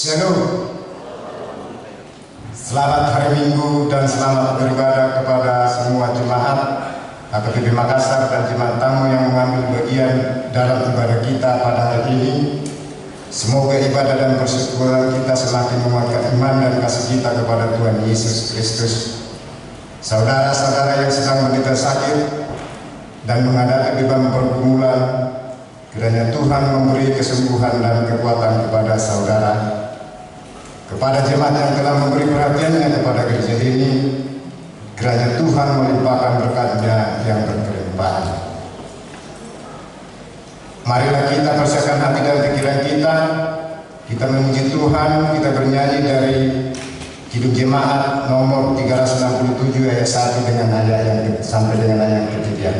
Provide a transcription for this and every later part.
Shalom. Selamat hari Minggu dan selamat beribadah kepada semua jemaat HKBP Makassar dan jemaat tamu yang mengambil bagian dalam ibadah kita pada hari ini. Semoga ibadah dan persekutuan kita semakin menguatkan iman dan kasih kita kepada Tuhan Yesus Kristus. Saudara-saudara yang sedang menderita sakit dan menghadapi beban pergumulan, kiranya Tuhan memberi kesembuhan dan kekuatan kepada saudara. Kepada jemaat yang telah memberi perhatiannya kepada gereja ini, kiranya Tuhan melimpahkan berkat-Nya yang berkelimpahan. Marilah kita persiapkan hati dan pikiran kita memuji Tuhan, kita bernyanyi dari Hidup Jemaat nomor 367 ayat 1 dengan ayat yang sampai dengan ayat yang ketiga.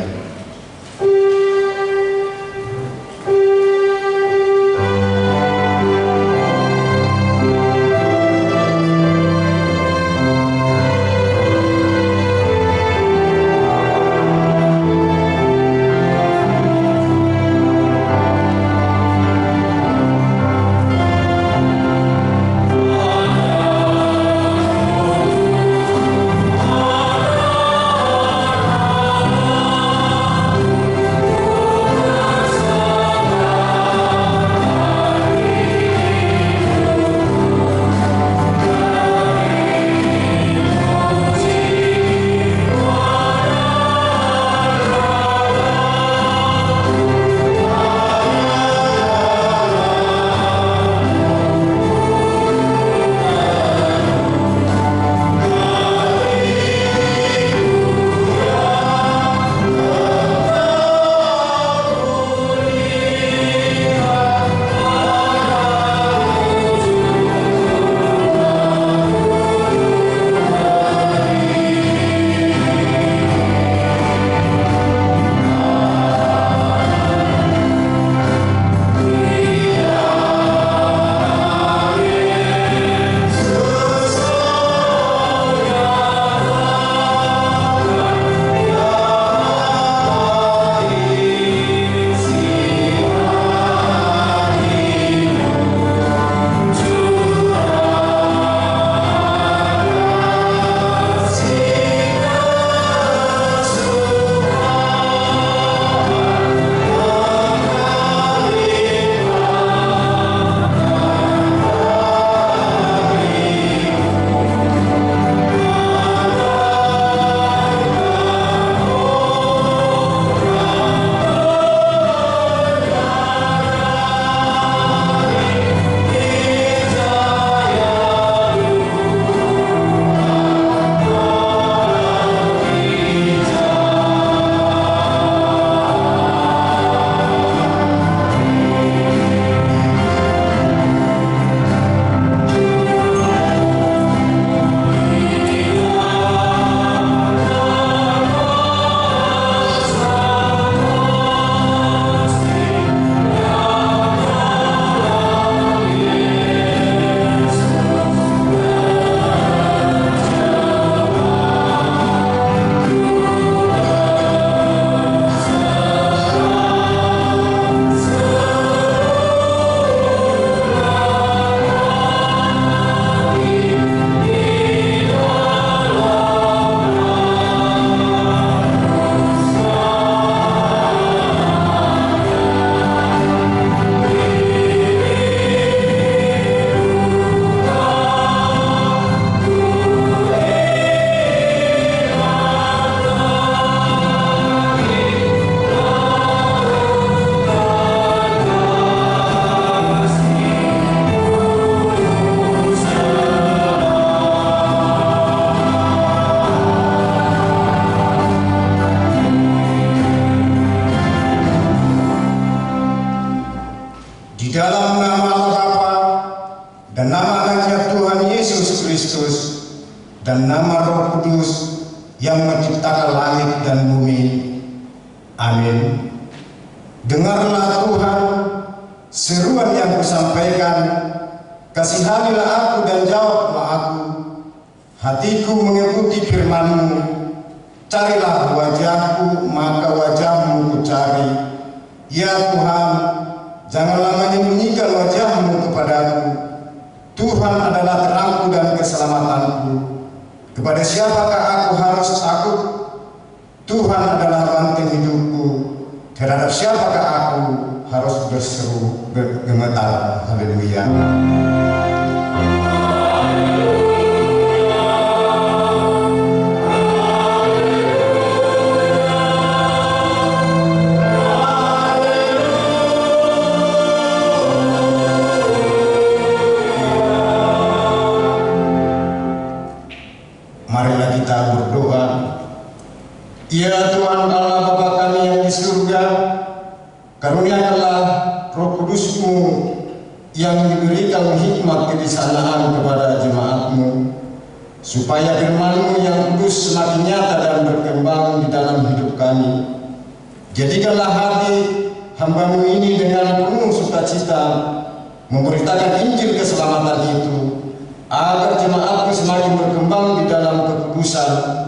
Dan nama Roh Kudus yang menciptakan langit dan bumi. Amin. Dengarlah Tuhan seruan yang kusampaikan, kasihanilah aku dan jawablah aku. Hatiku mengikuti firman-Mu, carilah wajah-Ku, maka wajah-Mu ku cari. Ya Tuhan, janganlah menyembunyikan wajah-Mu kepadaku. Tuhan adalah terangku dan keselamatanku. Kepada siapakah aku harus takut? Tuhan adalah benteng hidupku. Terhadap siapakah aku harus berseru gemetar? Haleluya. Marilah kita berdoa. Ya Tuhan Allah Bapa kami yang di surga, karuniakanlah Roh Kudus-Mu yang diberikan hikmat kebijaksanaan kepada jemaat-Mu, supaya firman-Mu yang kudus semakin nyata dan berkembang di dalam hidup kami. Jadikanlah hati hamba-Mu ini dengan penuh sukacita memberitakan Injil keselamatan itu, agar jemaat-Mu semakin berkembang di dalam kekudusan.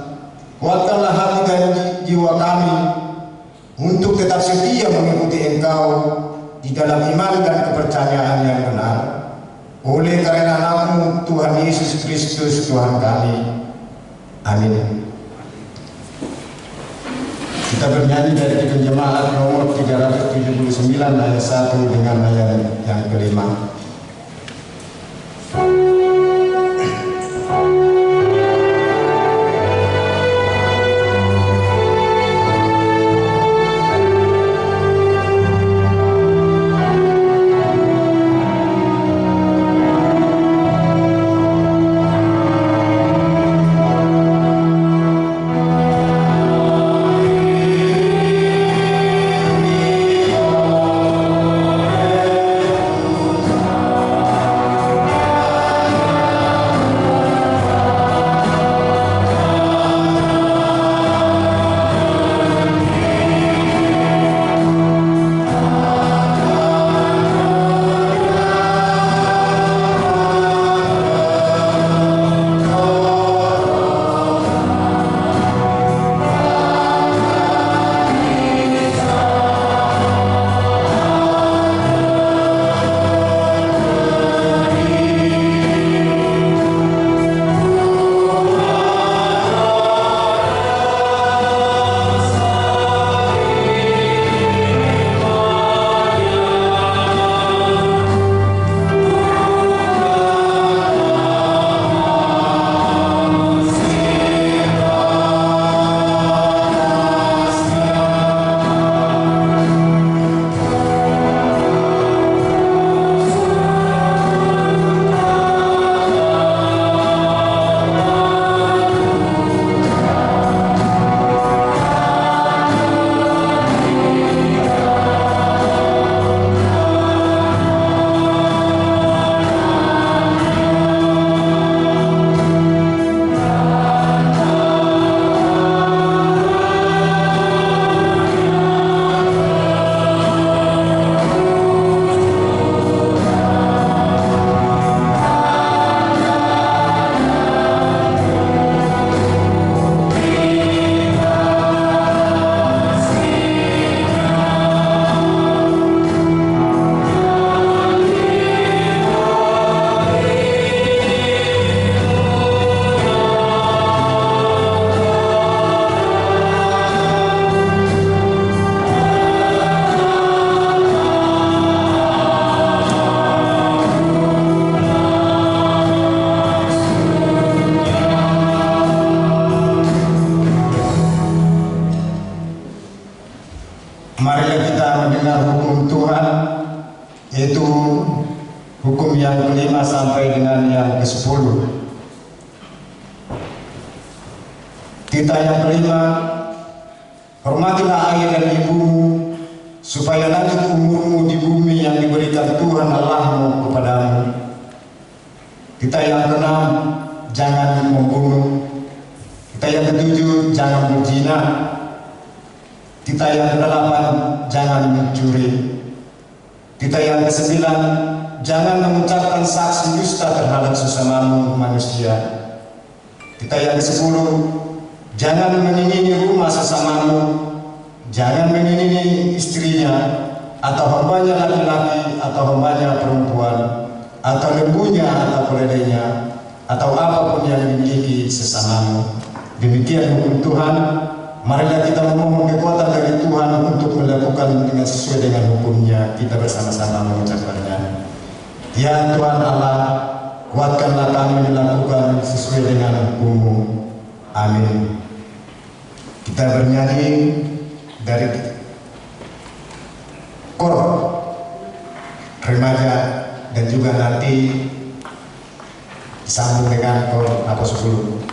Kuatkanlah hati dan jiwa kami untuk tetap setia mengikuti Engkau di dalam iman dan kepercayaan yang benar. Oleh karena nama-Mu Tuhan Yesus Kristus Tuhan kami. Amin. Kita bernyanyi dari Kidung Jemaat nomor 379 ayat 1 dengan ayat yang kelima. Marilah kita mendengar hukum Tuhan, yaitu hukum yang kelima sampai dengan yang ke-10. Kita yang kelima, hormatilah ayah dan ibumu, supaya lanjut umurmu di bumi yang diberikan Tuhan Allahmu kepadamu. Kita yang keenam, jangan membunuh. Kita yang ketujuh, jangan berzina. Kita yang kedelapan, jangan mencuri. Kita yang kesembilan, jangan mengucapkan saksi dusta terhadap sesamamu manusia. Kita yang ke-10, jangan menyinyi rumah sesamamu, jangan menyinyi istrinya, atau hambanya laki-laki atau hambanya perempuan, atau lembunya atau keledainya atau apapun yang dimiliki sesamamu. Demikian hukum Tuhan. Marilah kita memohon kekuatan dari Tuhan untuk melakukan dengan sesuai dengan hukumnya. Kita bersama-sama mengucapkannya. Ya Tuhan Allah, kuatkanlah kami melakukan sesuai dengan hukum-Mu. Amin. Kita bernyanyi dari kor remaja dan juga nanti disambung dengan kor Apos 10.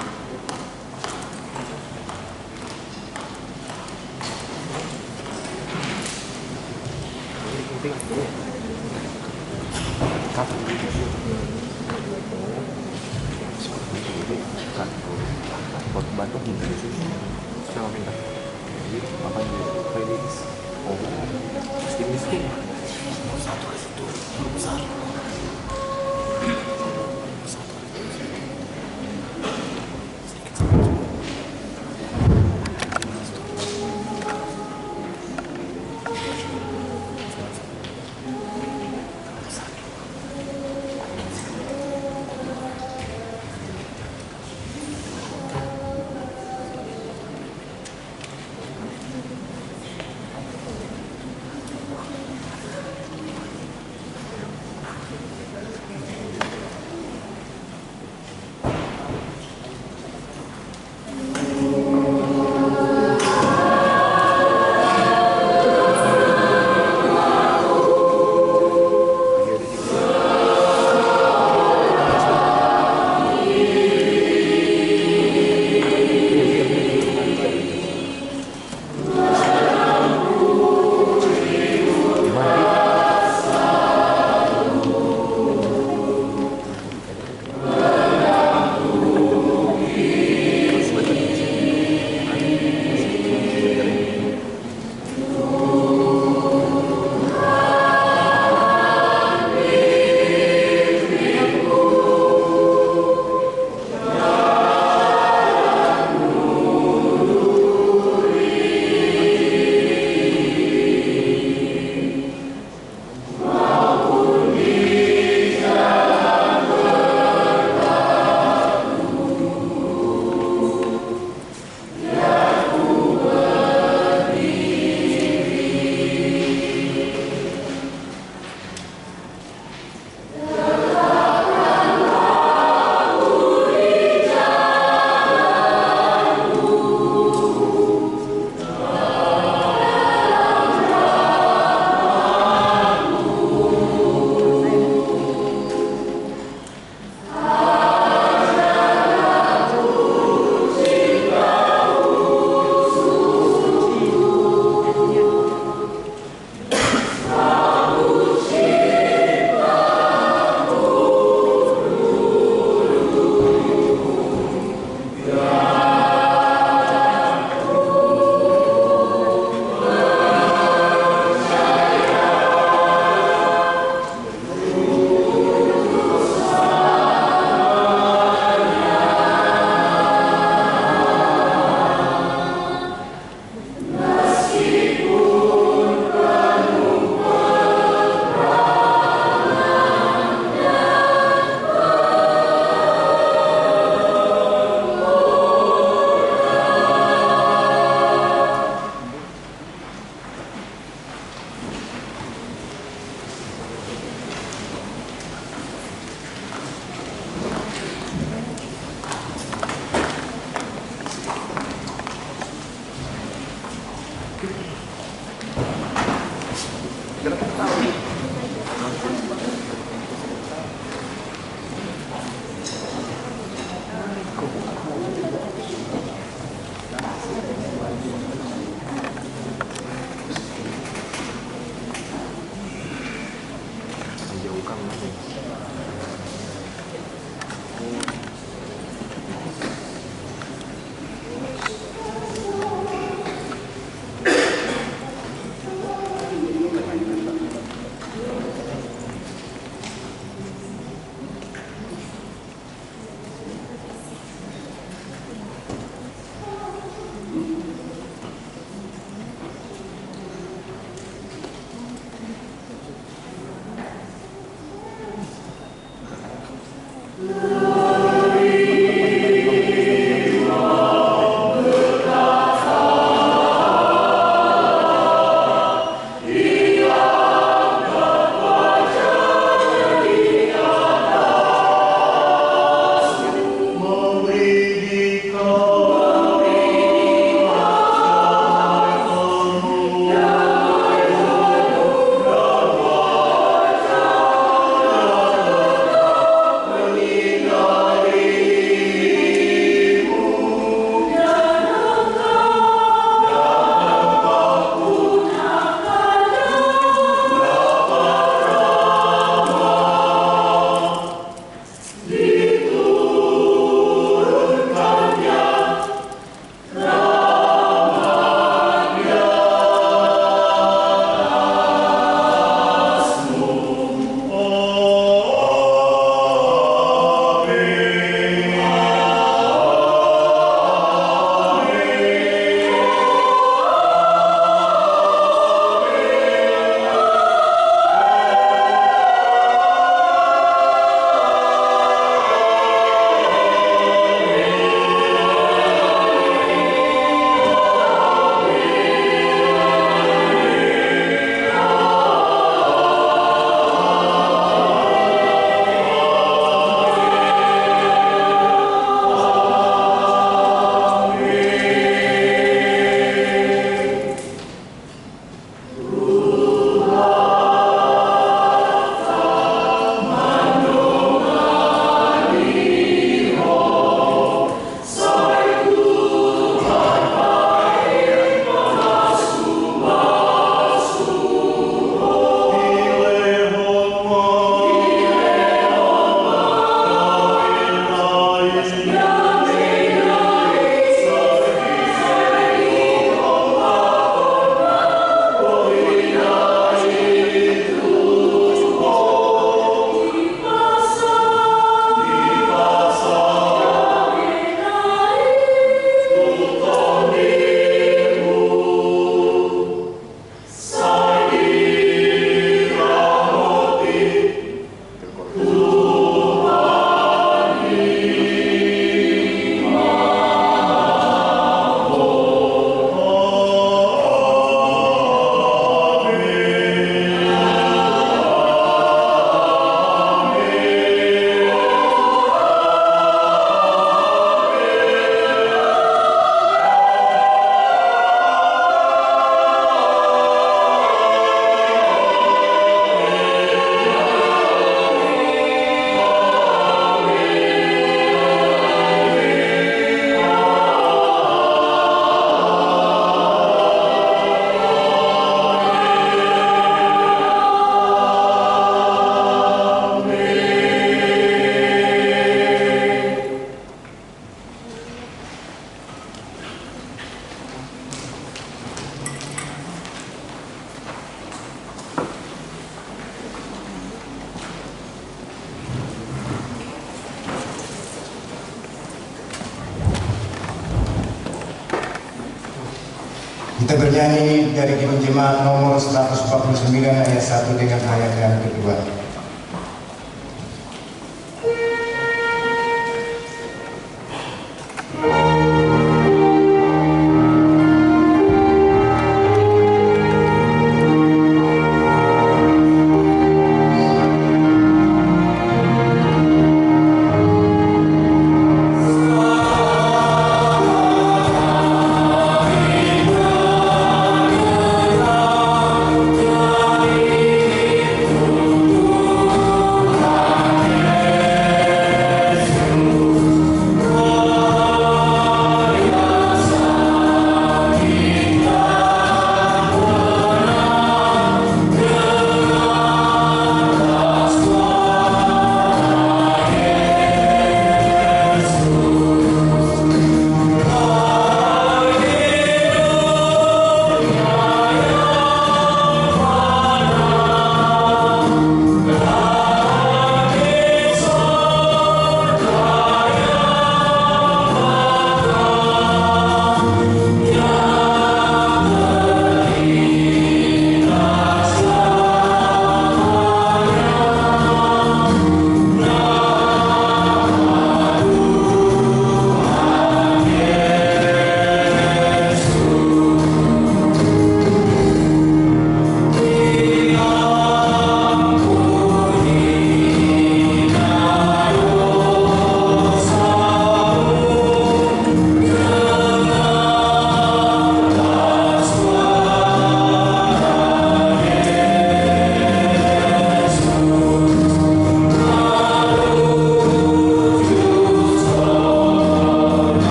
bernyanyi dari Kidung Jemaat nomor 149 ayat 1 dengan ayat yang kedua.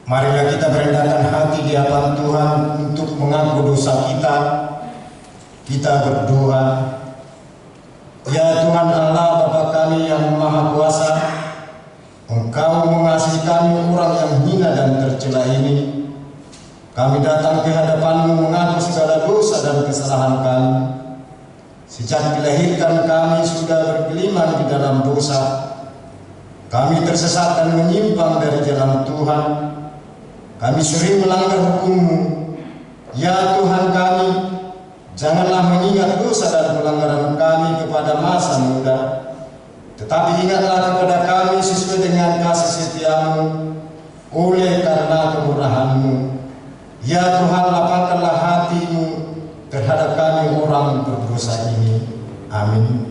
Marilah kita merendahkan hati di hadapan Tuhan untuk mengaku dosa kita. Kita berdoa. Ya Tuhan Allah Bapa kami yang Maha Kuasa, Engkau mengasihi kami orang yang hina dan tercela ini. Kami datang ke hadapan-Mu mengaku segala dosa dan kesalahan kami. Sejak dilahirkan kami sudah bergelimang di dalam dosa. Kami tersesat dan menyimpang dari jalan Tuhan. Kami sering melanggar hukum-Mu. Ya Tuhan kami, janganlah mengingat dosa dan pelanggaran kami kepada masa muda, tetapi ingatlah kepada kami sesuai dengan kasih setia-Mu oleh karena kemurahan-Mu. Ya Tuhan, lapangkanlah hati-Mu terhadap kami orang berdosa ini. Amin.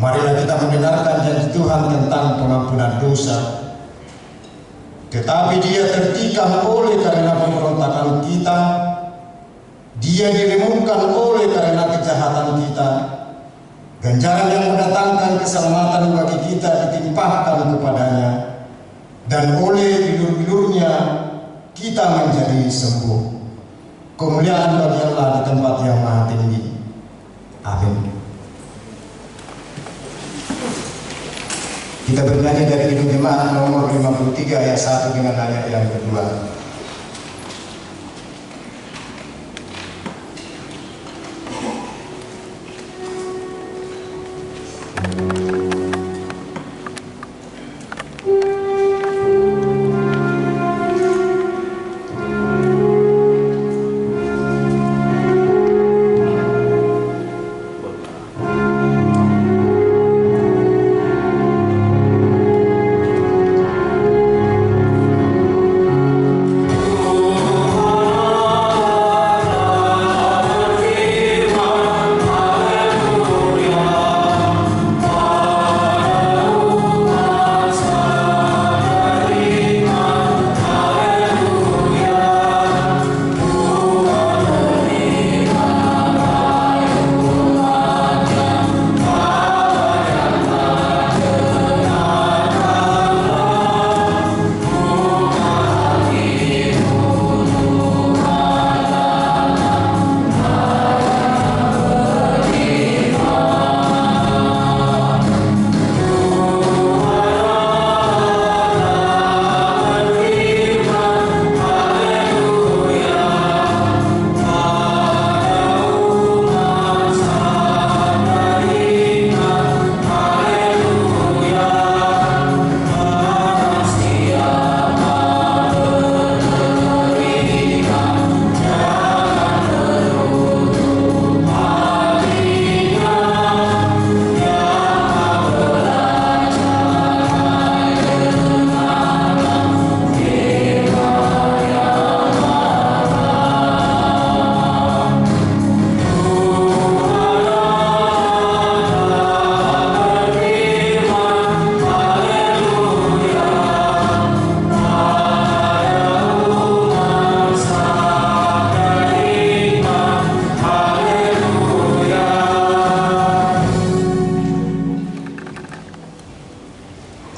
Marilah kita mendengarkan janji Tuhan tentang pengampunan dosa. Tetapi Dia tertikam oleh karena pemberontakan kita, Dia diremukkan oleh karena kejahatan kita. Ganjaran yang mendatangkan keselamatan bagi kita ditimpahkan kepadanya, dan oleh bilur-bilurnya kita menjadi sembuh. Kemuliaan bagi Allah di tempat yang maha tinggi. Amin. Kita bernyanyi dari Kidung Jemaat nomor 53 ayat 1 dengan ayat yang kedua.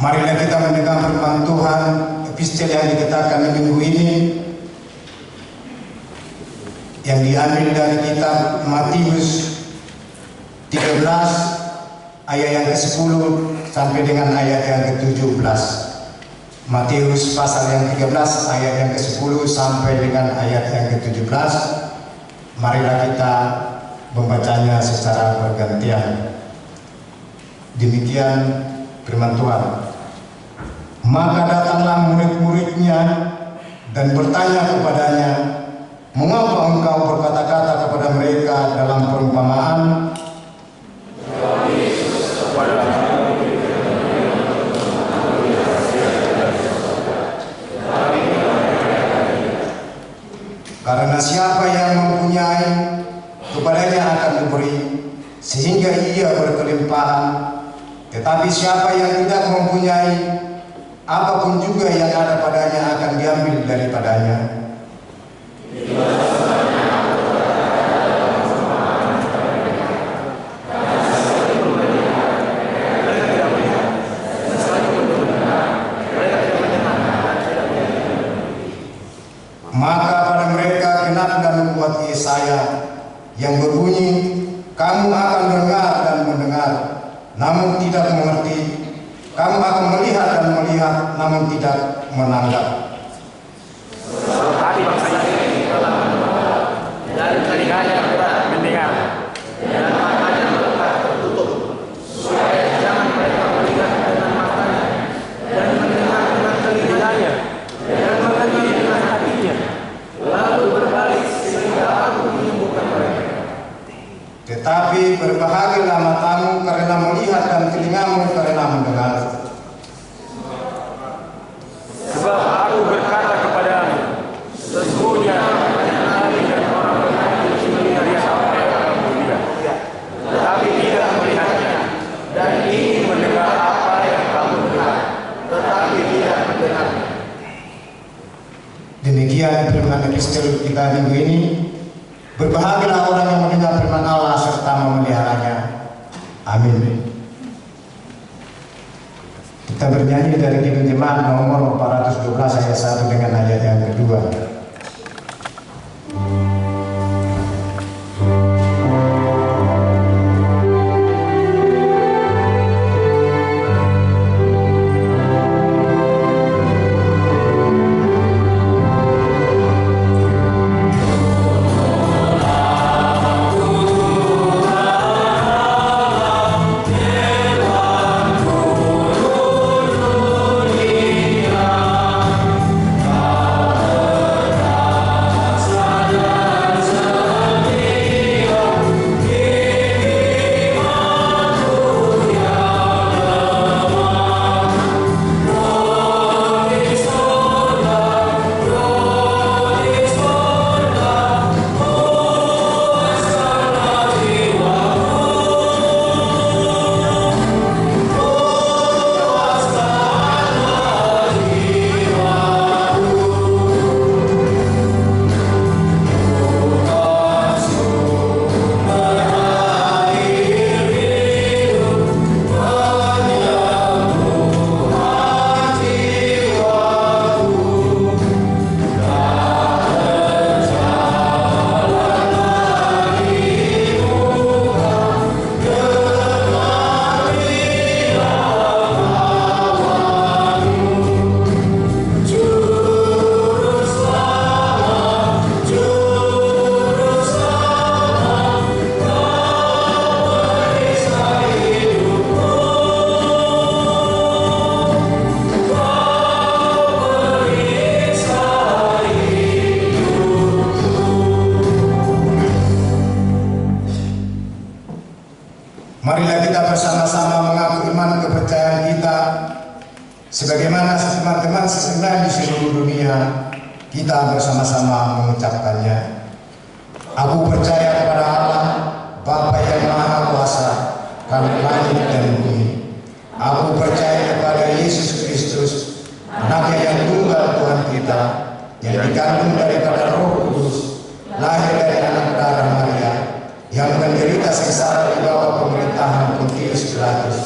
Marilah kita mendengar firman Tuhan, epistel yang dikatakan minggu ini, yang diambil dari kitab Matius 13 ayat yang ke-10 sampai dengan ayat yang ke-17. Matius pasal yang 13 ayat yang ke-10 sampai dengan ayat yang ke-17. Marilah kita membacanya secara bergantian. Demikian firman Tuhan. Maka datanglah murid-muridnya dan bertanya kepadanya, mengapa engkau berkata-kata kepada mereka dalam perumpamaan? Karena siapa yang mempunyai, kepadanya akan diberi, sehingga ia berkelimpahan. Tetapi siapa yang tidak mempunyai, apapun juga yang ada padanya akan diambil daripadanya. Maka pada mereka genaplah nubuat Yesaya yang berbunyi, kamu akan dengar dan mendengar, namun tidak mengerti. Kamu akan melihat dan melihat, namun tidak menanggap. Tetapi bangsa ini telah mendengar dan telinganya mendengar dan matanya telah tertutup, supaya jangan mereka melihat dengan matanya dan mendengar dengan telinganya dan mengerti dengan hatinya, lalu berbalik sehingga aku menyembuhkan mereka. Tetapi berbahagialah matamu karena melihat dan telingamu karena mendengar. Sebab aku berkata kepadamu, sesungguhnya Nabi dan orang beriman melihat apa yang kamu lihat, tetapi tidak melihatnya, dan ingin mendengar apa yang kamu dengar, tetapi tidak mendengarnya. Demikian firman epistel kita minggu ini. Berbahagialah orang yang mendengar firman Allah serta memeliharanya. Amin. Kita Kita bernyanyi dari Kidung Jemaat nomor 412 ayat 1 dengan ayat yang kedua. Marilah kita bersama-sama mengaku iman kepercayaan kita sebagaimana teman-teman sesendal di seluruh dunia. Kita bersama-sama mengucapkannya. Aku percaya kepada Allah, Bapa yang Maha Kuasa, Rabb langit dan bumi. Aku percaya kepada Yesus Kristus, Anaknya yang tunggal Tuhan kita, yang dikandung daripada Roh Kudus, lahir dari anak darah Maria, yang menderita sengsara di bawah pemerintahan Pontius Pilatus,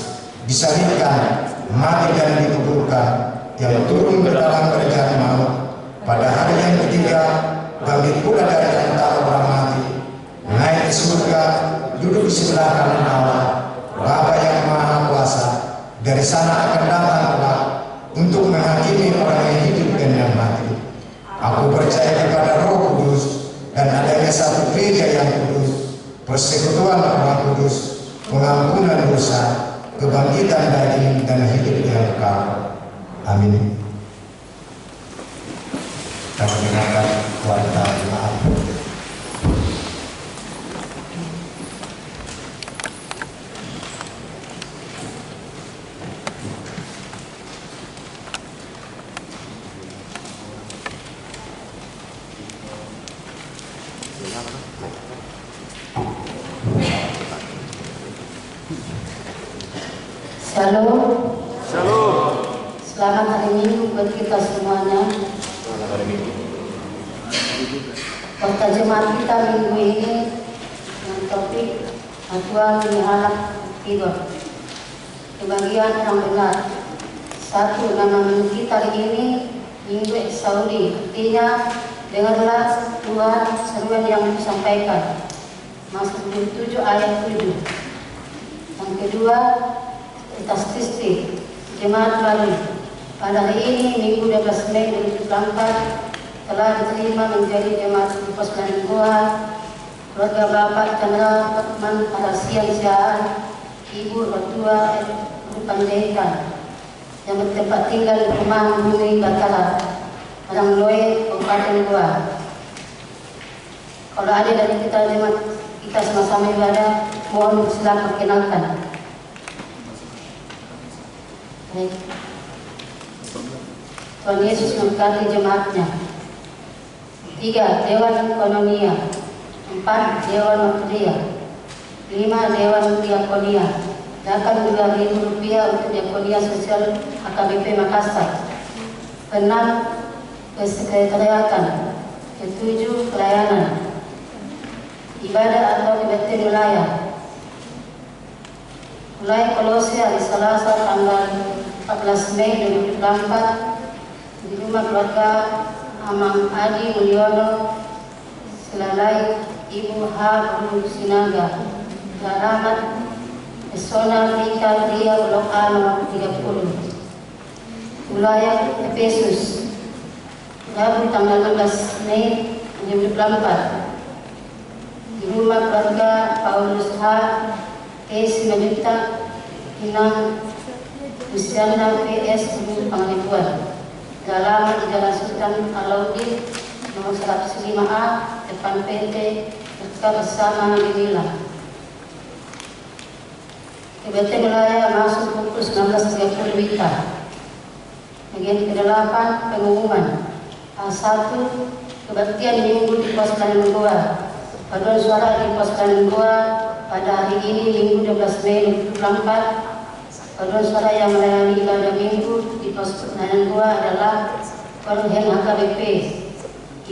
disalibkan, mati dan dikuburkan, yang turun ke dalam kerajaan maut, pada hari yang ketiga bangkit pula dari antara orang mati, naik ke surga, duduk di sebelah kanan Allah, Bapa yang Maha Kuasa. Dari sana akan datang kelak untuk menghakimi orang yang hidup dan yang mati. Aku percaya kepada Roh Kudus dan adanya satu gereja yang kudus, persekutuan Roh Kudus, pengampunan dosa, kebangkitan daging dan hidup yang kekal. Amin. Kita mendengarkan warta jemaat. Shalom. Shalom. Selamat hari Minggu buat kita semuanya. Kota jemaat kita minggu ini dengan topik Tuhan menghalak tidur. Kebahagiaan yang benar. Satu, nama minggu kita hari ini Minggu Saudi. Artinya dengarlah Tuhan seruan yang disampaikan. Mazmur 7 ayat 7. Yang kedua, statistik jemaat Bali pada hari ini Minggu 12 Mei 2024 telah diterima menjadi jemaat Persekutuan Goa keluarga Bapak Chandra Hotman Parasian Siaan, Ibu Rotua Rupandeka yang bertempat tinggal di rumah Bumi Batara, Marangloe, Kabupaten Goa. Kalau ada dari kita jemaat kita sama-sama ibadah, mohon silakan perkenalkan. Baik. Tuhan Yesus memberkati jemaatnya. 3. Dewan Ekonomia. 4. Dewan Notria. 5. Dewan Diakonia. Akan Rp2.000 untuk Diakonia Sosial HKBP Makassar. 6. Kesekretariatan. 7. Pelayanan ibadah atau kebaktian wilayah. Mulai Kolose hari Selasa tanggal 14 Mei 2024 di rumah keluarga Amang Adi Mulyono Selalai Ibu H. Guru Sinaga, Alamat Pesona Rika Ria Blok A nomor 30, wilayah Efesus, Rabu tanggal 16 Mei 2024 di rumah keluarga Paulus H. S. Majuta Inang Luciana PS Guru Pangalipuan, alamat di Jalan Sultan Alauddin nomor 105A depan PT Berkah Bersama Limila. KBT wilayah masuk pukul 19.30 WITA. Bagian ke-8 pengumuman. A1 kebaktian minggu di pos Kanan Goa. Paduan suara di pos Kanan Goa pada hari ini Minggu 12 Mei 2024. Paduan suara yang melayani ibadah minggu di pos Kanan Goa adalah Korhen HKBP.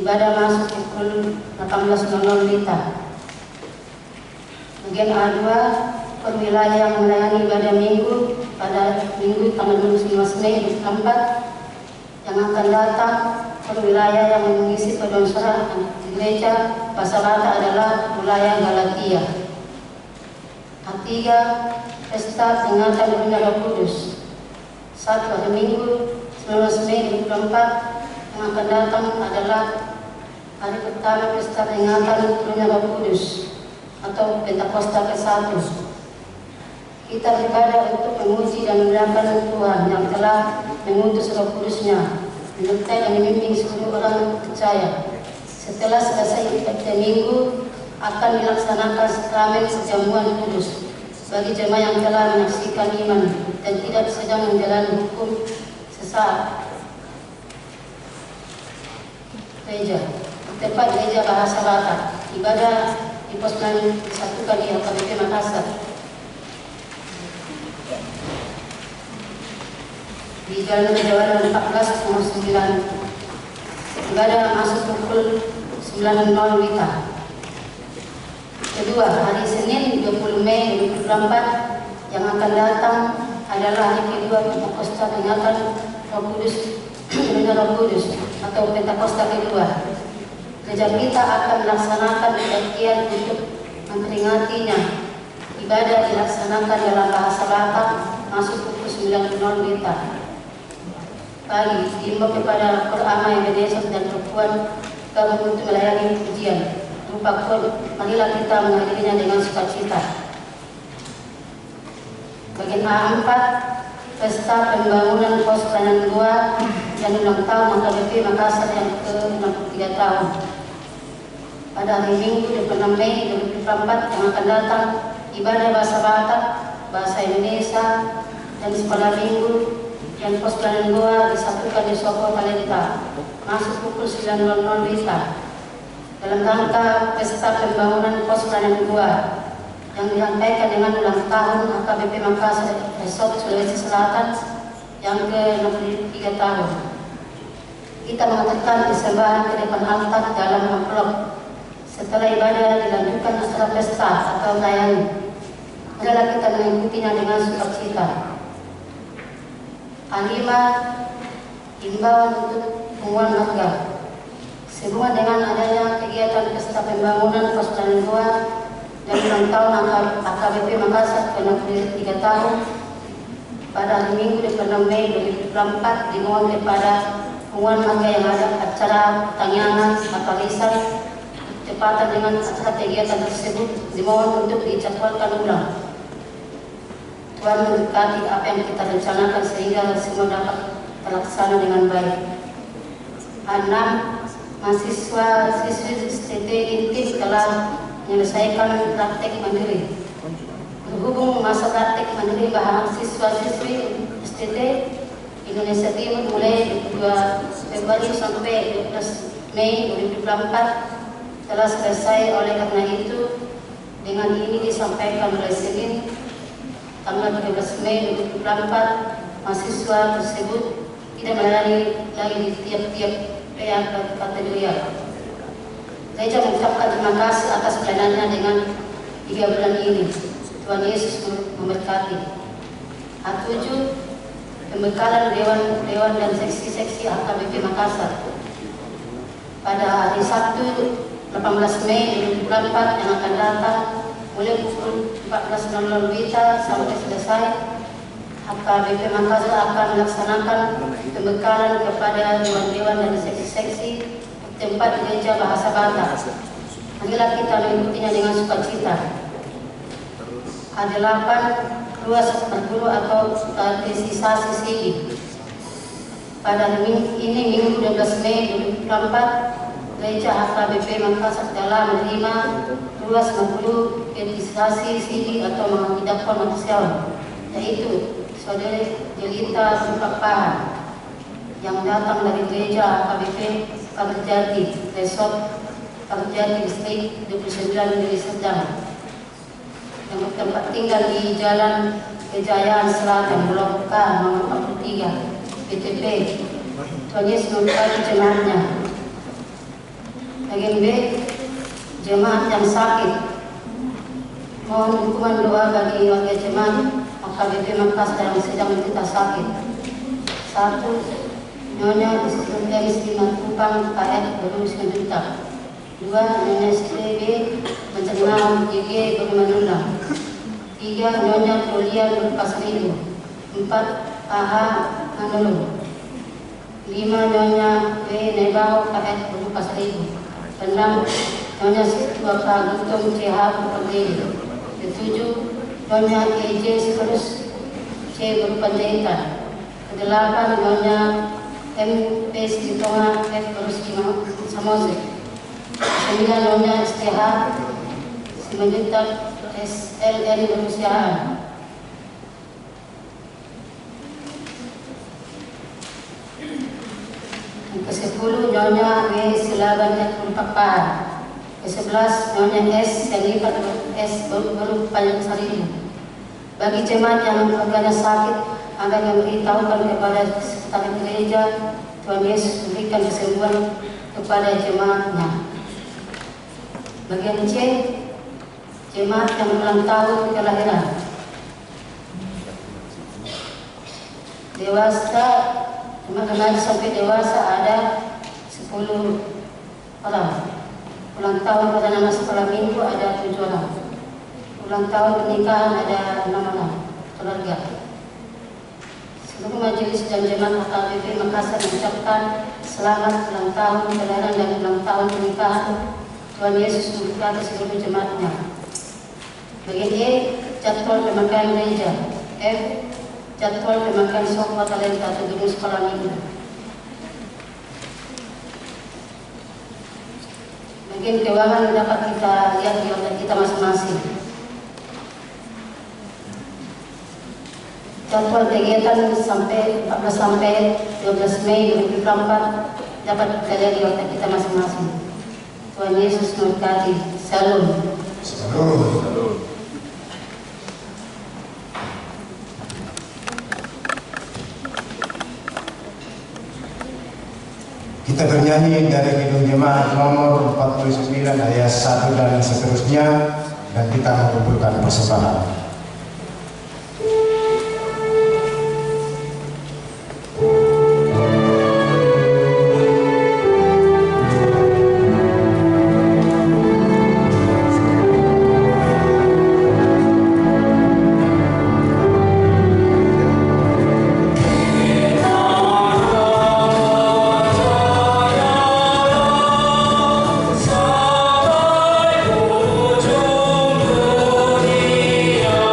Ibadah masuk pukul 18.00 WITA. Bagian A2 perwilayah yang melayani ibadah minggu pada Minggu tanggal 15 Mei 2024 yang akan datang perwilayah yang mengisi paduan suara di gereja Pasalata adalah wilayah Galatia. A3 pesta peringatan Bulan Roh Kudus. 1 hari Minggu 19 Mei 2024 yang akan datang adalah hari pertama pesta peringatan Bulan Roh Kudus atau Pentakosta ke-1. Kita beribadah untuk memuji dan memuliakan Tuhan yang telah mengutus Roh Kudus-Nya menyertai dan membimbing seluruh orang percaya. Setelah selesai ibadah minggu akan dilaksanakan sakramen perjamuan kudus bagi jemaah yang telah menyaksikan iman dan tidak sedang menjalani hukum sesaat. Gereja tempat gereja Bahasa Batak, ibadah di pos disatukan di HKBP Makassar. Di Jalan Jawa 14 nomor 9. Ibadah masuk pukul 9.00 WITA. Kedua, hari Senin 20 Mei 2024 yang akan datang adalah hari kedua Pentakosta peringatan Roh Kudus, Roh Kudus atau Pentakosta kedua. Gereja kita akan melaksanakan kebaktian untuk memperingatinya. Ibadah dilaksanakan dalam bahasa Batak masuk pukul 9.00 WITA. Pagi diimbau kepada peramai desa dan perempuan kami untuk melayani pujian berupa kod. Marilah kita menghadirinya dengan sukacita. Bagian A4 pesta pembangunan pos Kanan Goa dan ulang tahun HKBP Makassar yang ke-63 tahun. Pada hari Minggu 26 Mei 2024 yang akan datang ibadah bahasa Batak, bahasa Indonesia dan sekolah minggu dan pos Kanan Goa disatukan di Soko Talenta masuk pukul 9.00 WITA dalam rangka pesta pembangunan pos Kanan Goa yang disampaikan dengan ulang tahun HKBP Makassar Resort Sulawesi Selatan yang ke-63 tahun. Kita mengatakan persembahan ke depan altar dalam amplop. Setelah ibadah dilanjutkan acara pesta atau perayaan. Adalah kita mengikutinya dengan sukacita. A5 imbauan untuk penguatan warga. Sehubungan dengan adanya kegiatan pesta pembangunan pos Kanan Goa dan ulang tahun HKBP Makassar ke-63 tahun pada hari Minggu 26 Mei 2024 dimohon kepada penguatan warga yang ada acara pertanyaan atau riset tepatan dengan acara kegiatan tersebut dimohon untuk dijadwalkan ulang. Tuhan memberkati apa yang kita rencanakan sehingga semua dapat terlaksana dengan baik. A6 mahasiswa siswi STT Intis telah menyelesaikan praktek mandiri. Berhubung masa praktek mandiri mahasiswa siswi STT Indonesia Timur mulai 2 Februari sampai 12 Mei 2024 telah selesai. Oleh karena itu dengan ini disampaikan oleh Senin tanggal 13 Mei 2024 mahasiswa tersebut tidak melayani lagi di tiap-tiap kategori. Gereja mengucapkan terima kasih atas pelayanannya dengan 3 bulan ini. Tuhan Yesus memberkati. A7 pembekalan Dewan dan seksi-seksi HKBP Makassar. Pada hari Sabtu 18 Mei 2024 yang akan datang mulai pukul 14.00 WITA sampai selesai, HKBP Makassar akan melaksanakan pembekalan kepada dewan-dewan dan seksi-seksi tempat gereja bahasa Batak. Marilah kita mengikutinya dengan sukacita. Ada 8 ruas berguru atau katekisasi sidi. Pada ini Minggu 12 Mei 2024, Gereja HKBP Makassar telah menerima ruas berguru katekisasi sidi atau mengidapkan manusiawi, yaitu Saudari Jelita Sukapahan yang datang dari Gereja HKBP Pagerjati, Resort Pagerjati Distrik 29 Deli Serdang, yang bertempat tinggal di Jalan Kejayaan Selatan, Blok K, nomor 43, PTP. Tuhan Yesus memberkati jemaatnya. Bagian B, jemaat yang sakit. Mohon dukungan doa bagi warga jemaat HKBP Makassar yang sedang menderita sakit. 1. Nyonya Istimewa Simatupang KF berurus menderita. 2. Nyonya STB mencernam GG bermanulang. 3. Nyonya Julian Berpasridu. 4. AH Manulu. 5. Nyonya W. Nebau KF Berpasridu. 6. Nyonya Siswa Pragutum CH Berpasridu. 7. Nyonya EJ Sikurus C Berpanjaitan. 8. Nyonya MP Sitonga F Berus Samose. 9. Nyonya STH Simanjutak SLN Berusahaan. Yang ke-10 Nyonya W Silaban F Berpapar. Ke-11 Nyonya S Selipat S Berupayasaridu. Bagi jemaat yang keluarganya sakit, agar memberitahukan kepada sekretaris gereja, Tuhan Yesus berikan kesembuhan kepada jemaatnya. Bagian C, jemaat yang ulang tahun kelahiran. Dewasa, jemaat kelahiran sampai dewasa ada 10 orang. Ulang tahun pada nama sekolah minggu ada 7 orang. Ulang tahun pernikahan ada 6 orang keluarga. Seluruh majelis dan jemaat HKBP Makassar mengucapkan selamat ulang tahun kelahiran dan ulang tahun pernikahan. Tuhan Yesus memberkati seluruh jemaatnya. Bagian E, jadwal pemakaian gereja. F, jadwal pemakaian sokwa talenta atau gedung sekolah minggu. Bagian keuangan dapat kita lihat di otak kita masing-masing. Jadwal kegiatan sampai 14 sampai 12 Mei 2024 dapat kita lihat di otak kita masing-masing. Tuhan Yesus memberkati. Salam. Salam. Kita bernyanyi dari Kidung Jemaat nomor 49 ayat 1 dan seterusnya, dan kita mengumpulkan persembahan. Sampai ujung dunia.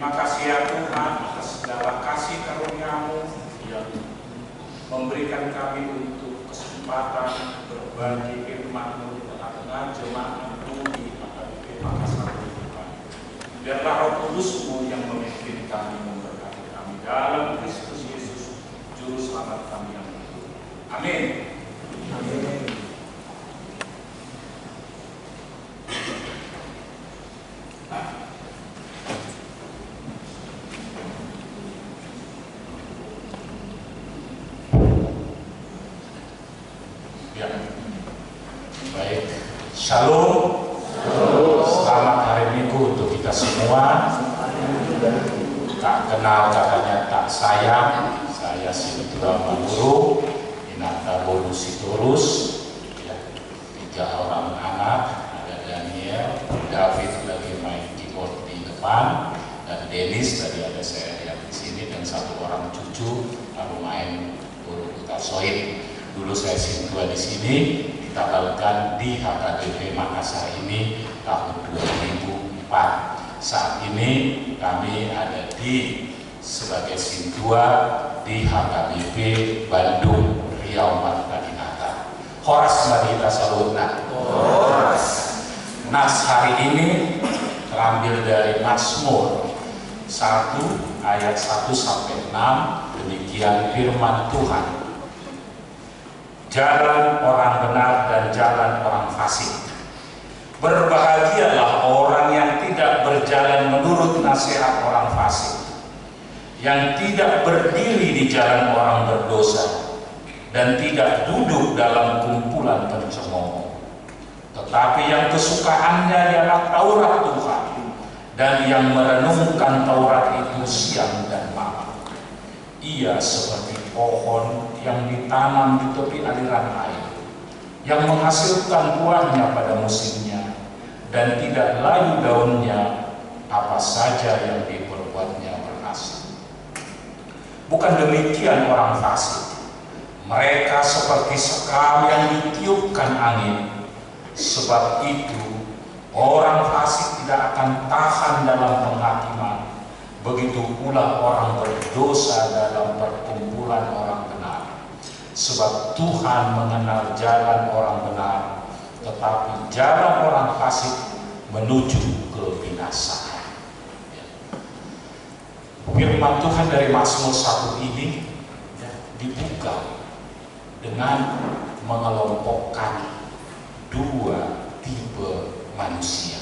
Terima kasih ya Tuhan atas segala kasih karunia-Mu yang memberikan kami untuk kesempatan berbagi firman-Mu di tengah-tengah jemaat-Mu di AKBP Makassar Tuhan. Biarlah Roh Kudus-Mu yang memimpin kami, memberkati kami dalam Kristus Yesus, Juru Selamat kami yang hidup. Amin. Amin. Baik, Shalom. Selamat hari Minggu untuk kita semua. Tak kenal katanya tak sayang. Saya Sintura Mangguru, Inata Bolusitorus, ya, 3 orang anak, ada Daniel, David lagi main keyboard di depan, dan Dennis tadi ada saya lihat di sini, dan 1 orang cucu baru main burung utasoid. Dulu saya Sintua di sini, ditabalkan di HKBP Makassar ini tahun 2004. Saat ini kami ada sebagai Sintua di HKBP Bandung, Riau, Marta Dinata. Horas Marita Salutna. Horas. Nas hari ini terambil dari Mazmur 1 ayat 1 sampai 6. Demikian firman Tuhan. Jalan orang benar dan jalan orang fasik. Berbahagialah orang yang tidak berjalan menurut nasihat orang fasik, yang tidak berdiri di jalan orang berdosa, dan tidak duduk dalam kumpulan pencemooh. Tetapi yang kesukaannya ialah Taurat Tuhan, dan yang merenungkan Taurat itu siang dan malam. Ia seperti pohon yang ditanam di tepi aliran air, yang menghasilkan buahnya pada musimnya, dan tidak layu daunnya, apa saja yang diperbuatnya berhasil. Bukan demikian orang fasik. Mereka seperti sekam yang ditiupkan angin. Sebab itu orang fasik tidak akan tahan dalam penghakiman. Begitu pula orang berdosa dalam perkumpulan orang benar. Sebab Tuhan mengenal jalan orang benar, tetapi jalan orang fasik menuju kebinasaan. Firman Tuhan dari Mazmur 1 ini dibuka dengan mengelompokkan 2 tipe manusia.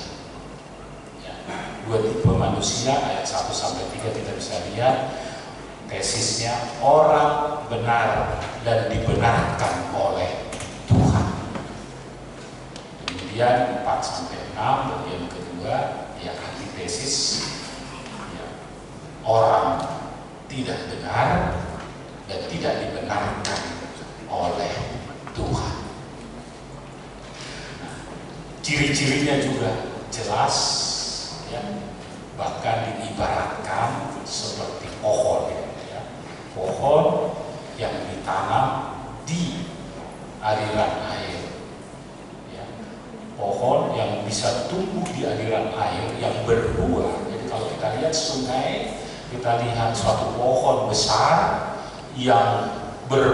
2 tipe manusia, ayat 1 sampai 3 kita bisa lihat tesisnya: orang benar dan dibenarkan oleh Tuhan. Kemudian 4 sampai 6 bagian kedua, ya, antitesis, ya, orang tidak benar dan tidak dibenarkan oleh Tuhan. Ciri-cirinya juga jelas, ya, bahkan diibaratkan seperti pohon, ya. Pohon yang ditanam di aliran air, ya. Pohon yang bisa tumbuh di aliran air yang berbuah. Jadi kalau kita lihat sungai, kita lihat suatu pohon besar yang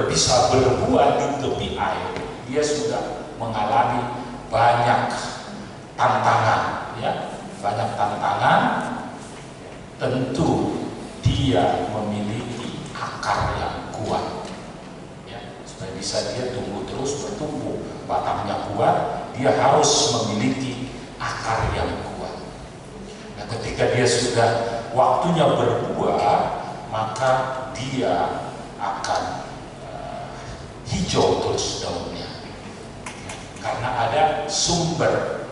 bisa berbuah di tepi air, dia sudah mengalami banyak tantangan, ya. Banyak tantangan, tentu dia memiliki akar yang kuat, ya, supaya bisa dia tumbuh terus bertumbuh, batangnya kuat, dia harus memiliki akar yang kuat. Nah, ketika dia sudah waktunya berbuah, maka dia akan hijau terus daunnya, karena ada sumber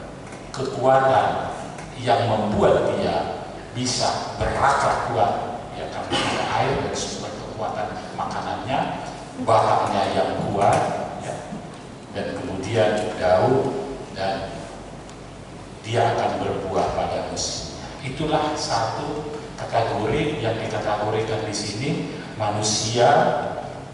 kekuatan yang membuat dia bisa berakar kuat, ya, karena ada air dan sumber kekuatan makanannya, batangnya yang kuat, ya, dan kemudian daun, dan dia akan berbuah pada musimnya. Itulah satu kategori yang dikategorikan di sini, manusia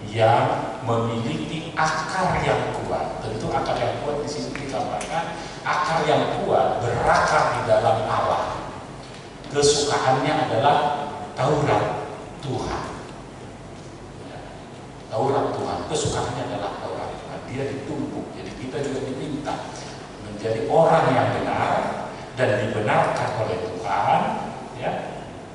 yang memiliki akar yang kuat. Tentu akar yang kuat di sini digambarkan akar yang kuat berakar di dalam Allah. kesukaannya adalah Taurat Tuhan. Ya, Taurat Tuhan, kesukaannya adalah Taurat Tuhan. Dia ditumpuk. Jadi kita juga diminta menjadi orang yang benar dan dibenarkan oleh Tuhan, ya,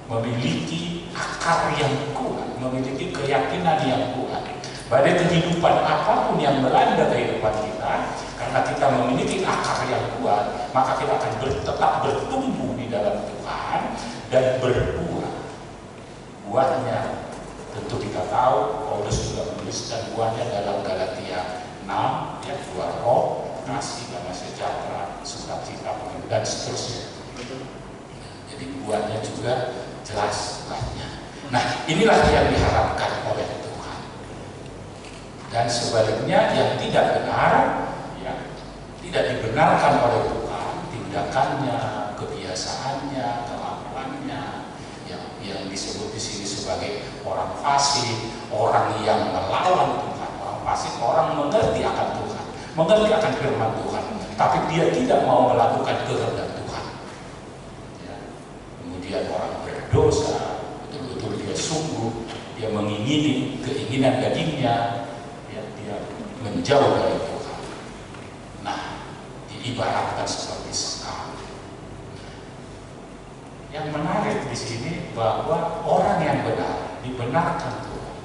memiliki akar yang kuat, memiliki keyakinan yang kuat. Pada kehidupan apapun yang melanda kehidupan kita, karena kita memiliki akar yang kuat, maka kita akan tetap bertumbuh di dalam Tuhan dan berbuah. Buahnya tentu kita tahu, Paulus juga menuliskan buahnya dalam Galatia 6, ya, buah roh, kasih, damai sejahtera, sukacita, dan seterusnya. Jadi buahnya juga jelas buahnya. Nah, inilah yang diharapkan oleh Tuhan. Dan sebaliknya yang tidak benar, ya, tidak dibenarkan oleh Tuhan, tindakannya, kebiasaannya, kelakuannya, yang disebut di sini sebagai orang fasik, orang yang melawan Tuhan. Orang fasik, orang mengerti akan Tuhan, mengerti akan firman Tuhan, tapi dia tidak mau melakukan kehendak Tuhan. Ya. Kemudian orang berdosa, betul-betul dia sungguh, dia mengingini keinginan dagingnya, ya, dia menjauh dari Tuhan. Nah, diibaratkan seperti sekam. Yang menarik di sini bahwa orang yang benar dibenarkan Tuhan,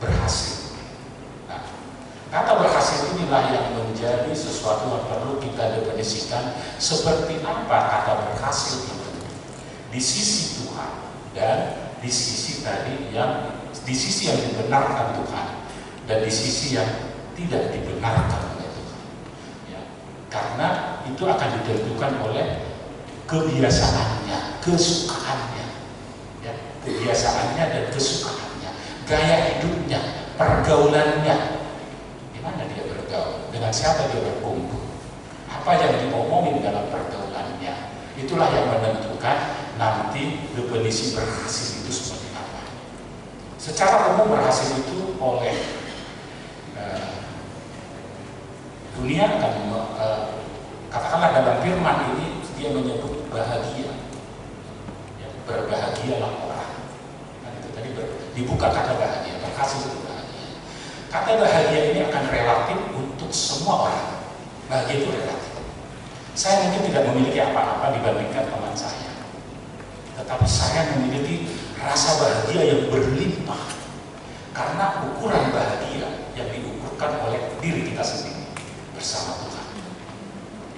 berhasil. Nah, kata berhasil inilah yang menjadi sesuatu yang perlu kita definisikan seperti apa kata berhasil itu di sisi Tuhan dan di sisi tadi yang di sisi yang dibenarkan Tuhan dan di sisi yang tidak dibenarkan oleh Tuhan. Ya, karena itu akan ditentukan oleh kebiasaannya, kesukaannya, ya, kebiasaannya dan kesukaannya, gaya hidupnya, pergaulannya, di mana dia bergaul, dengan siapa dia berkumpul, apa yang diomongin dalam pergaulannya, itulah yang menentukan nanti definisi berhasil itu seperti apa. Secara umum berhasil itu oleh dunia dan katakanlah dalam firman ini dia menyebut bahagia, ya, berbahagialah orang. Nah, itu tadi dibuka kata bahagia, berhasil itu bahagia. Kata bahagia ini akan relatif untuk semua orang. Bahagia itu relatif. Saya mungkin tidak memiliki apa-apa dibandingkan teman saya, tetapi saya memiliki rasa bahagia yang berlimpah karena ukuran bahagia yang diukurkan oleh diri kita sendiri bersama Tuhan.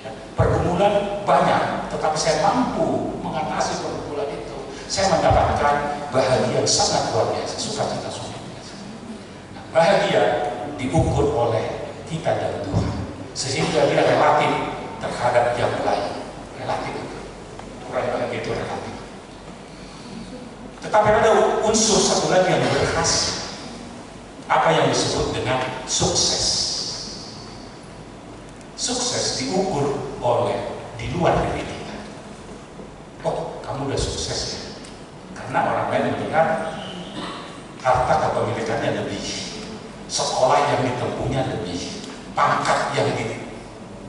Ya, pergumulan banyak, tetapi saya mampu mengatasi pergumulan itu. Saya mendapatkan bahagia yang sangat luar biasa, sukacita luar biasa. Nah, bahagia diukur oleh kita dan Tuhan, sehingga dia relatif terhadap yang lain. Relatif, ukuran bahagia itu relatif. Tetapi ada unsur satu lagi yang berhasil, apa yang disebut dengan sukses. Sukses diukur oleh di luar diri kita. Oh, kamu udah sukses ya? Karena orang lain melihat harta kepemilikannya lebih, sekolah yang ditempuhnya lebih, pangkat yang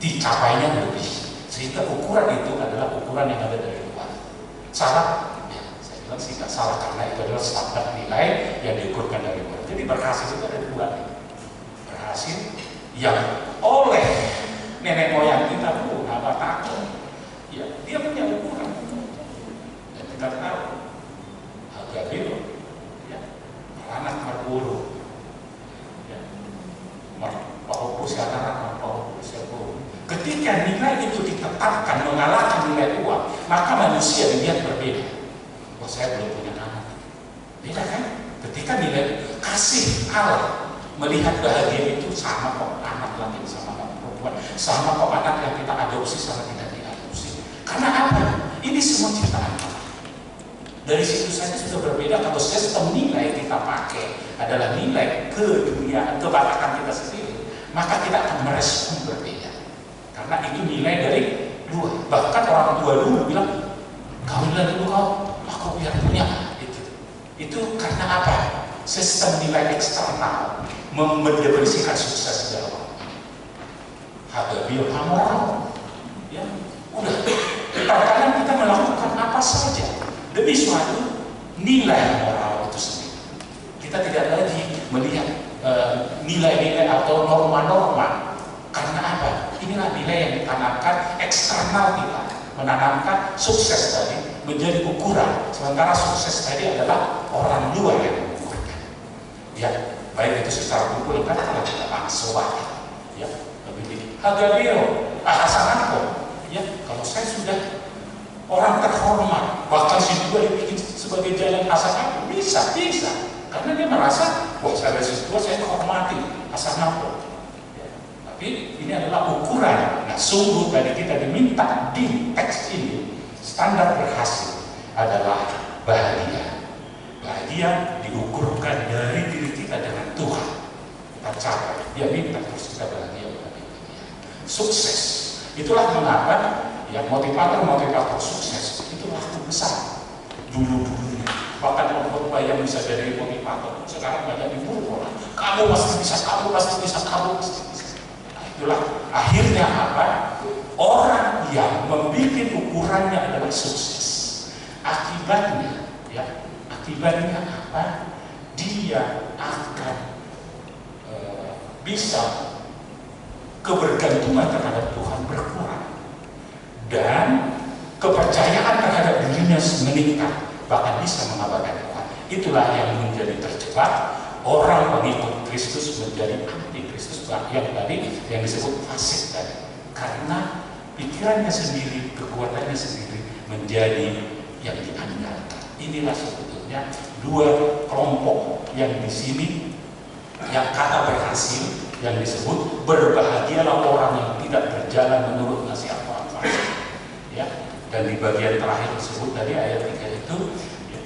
dicapainya lebih, sehingga ukuran itu adalah ukuran yang ada dari luar. Salah, ya, saya bilang sih nggak salah karena itu adalah standar nilai yang diukurkan dari luar. Jadi berhasil itu ada dua, berhasil yang oleh nenek moyang kita pun apa takut, ya dia punya ukuran dan kita tahu Agabil, ya, anak Marburu, ya, Marpahupu Sianaran, Marpahupu Sianaran. Ketika nilai itu ditetapkan mengalahkan nilai uang, maka manusia dilihat berbeda. Oh, saya belum punya anak, beda kan? Ketika nilai kasih Allah melihat bahagia itu sama kok anak laki sama sama kok anak yang kita adopsi sama tidak diadopsi. Karena apa? Ini semua ciptaan Allah. Dari situ saja sudah berbeda. Kalau sistem nilai kita pakai adalah nilai keduniaan, kebatakan kita sendiri, maka kita akan merespon berbeda. Karena itu nilai dari luar. Bahkan orang tua dulu bilang, kawinlah dulu kau biar punya. Itu karena apa? Sistem nilai eksternal mendefinisikan sukses dalam Agabil Hamoral, ya udah demi suatu nilai moral itu sendiri. Kita tidak lagi melihat nilai-nilai atau norma-norma. Karena apa? Inilah nilai yang ditanamkan eksternal kita, menanamkan sukses tadi menjadi ukuran, sementara sukses tadi adalah orang luar yang mengukurkan. Ya, baik itu secara kumpul kan kalau kita langsung ya, lebih Agabeo, Hasanako. Ya, kalau saya sudah orang terhormat, bahkan si dua dibikin sebagai jalan Hasanako, bisa, karena dia merasa, wah saya si dua saya menghormati Hasanako. Tapi ini adalah ukuran. Nah, sungguh tadi kita diminta di teks ini standar berhasil adalah bahagia. Bahagia diukurkan dari diri kita dengan Tuhan. Kita capai. Dia minta terus kita bahagia. Sukses. Itulah mengapa ya motivator sukses itu waktu besar. Dulu-dulunya. Bahkan khotbah yang bisa jadi motivator sekarang banyak diburu orang. Kamu pasti bisa, kamu pasti bisa. Itulah akhirnya apa? Orang yang membuat ukurannya adalah sukses. Akibatnya apa? Dia akan bisa kebergantungan terhadap Tuhan berkurang dan kepercayaan terhadap dirinya meningkat, bahkan bisa mengabaikan Tuhan. Itulah yang menjadi terjebak orang pengikut Kristus menjadi anti-Kristus, yang tadi yang disebut fasik tadi, karena pikirannya sendiri, kekuatannya sendiri menjadi yang diandalkan. Inilah sebetulnya dua kelompok yang di sini yang kata berhasil yang disebut berbahagialah orang yang tidak berjalan menurut nasihat orang fasik. Ya, dan di bagian terakhir disebut tadi ayat 3 itu ya,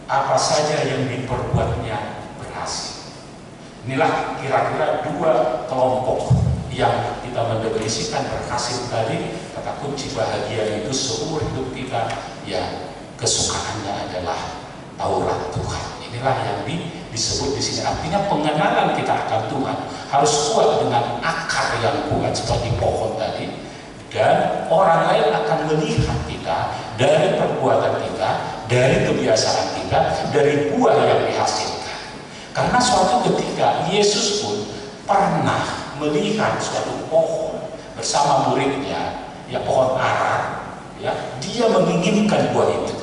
apa saja yang diperbuatnya berhasil. Inilah kira-kira dua kelompok yang kita mendefinisikan berhasil tadi. Kata kunci bahagia itu seumur hidup kita ya kesukaannya adalah Taurat Tuhan. Inilah yang disebut di sini. Artinya pengenalan kita akan Tuhan harus kuat dengan akar yang kuat seperti pohon tadi, dan orang lain akan melihat kita dari perbuatan kita, dari kebiasaan kita, dari buah yang dihasilkan. Karena suatu ketika Yesus pun pernah melihat suatu pohon bersama muridnya, ya pohon ara, ya dia menginginkan buah itu.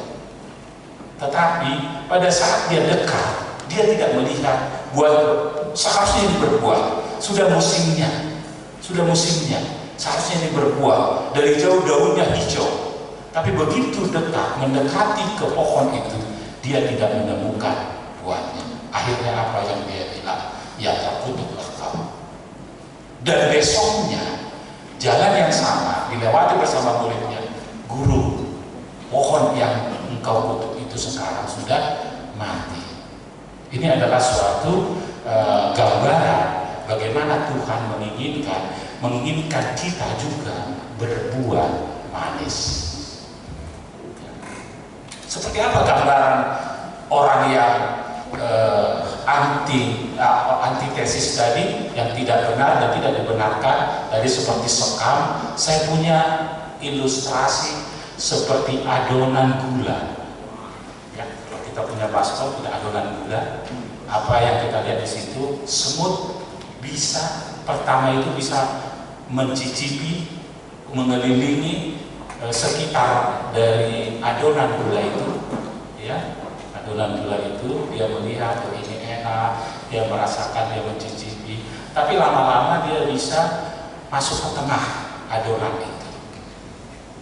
Tetapi pada saat dia dekat, dia tidak melihat buah seharusnya ini berbuah, sudah musimnya, seharusnya ini berbuah, dari jauh daunnya hijau. Tapi begitu dekat, mendekati ke pohon itu, dia tidak menemukan buahnya. Akhirnya apa yang dia bilang? Ya terkutuklah kamu. Dan besoknya jalan yang sama dilewati bersama muridnya. Guru, pohon yang engkau kutuk itu sekarang sudah mati. Ini adalah suatu gambaran bagaimana Tuhan menginginkan kita juga berbuah manis. Seperti apa gambaran orang yang antitesis tadi, yang tidak benar dan tidak dibenarkan tadi seperti sekam? Saya punya ilustrasi seperti adonan gula. Ya, kalau kita punya baskom, punya adonan gula, apa yang kita lihat di situ, semut bisa pertama itu bisa mencicipi, mengelilingi sekitar dari adonan gula itu, ya. Adonan gula itu dia melihat oh, ini enak, dia merasakan, dia mencicipi, tapi lama-lama dia bisa masuk ke tengah adonan itu,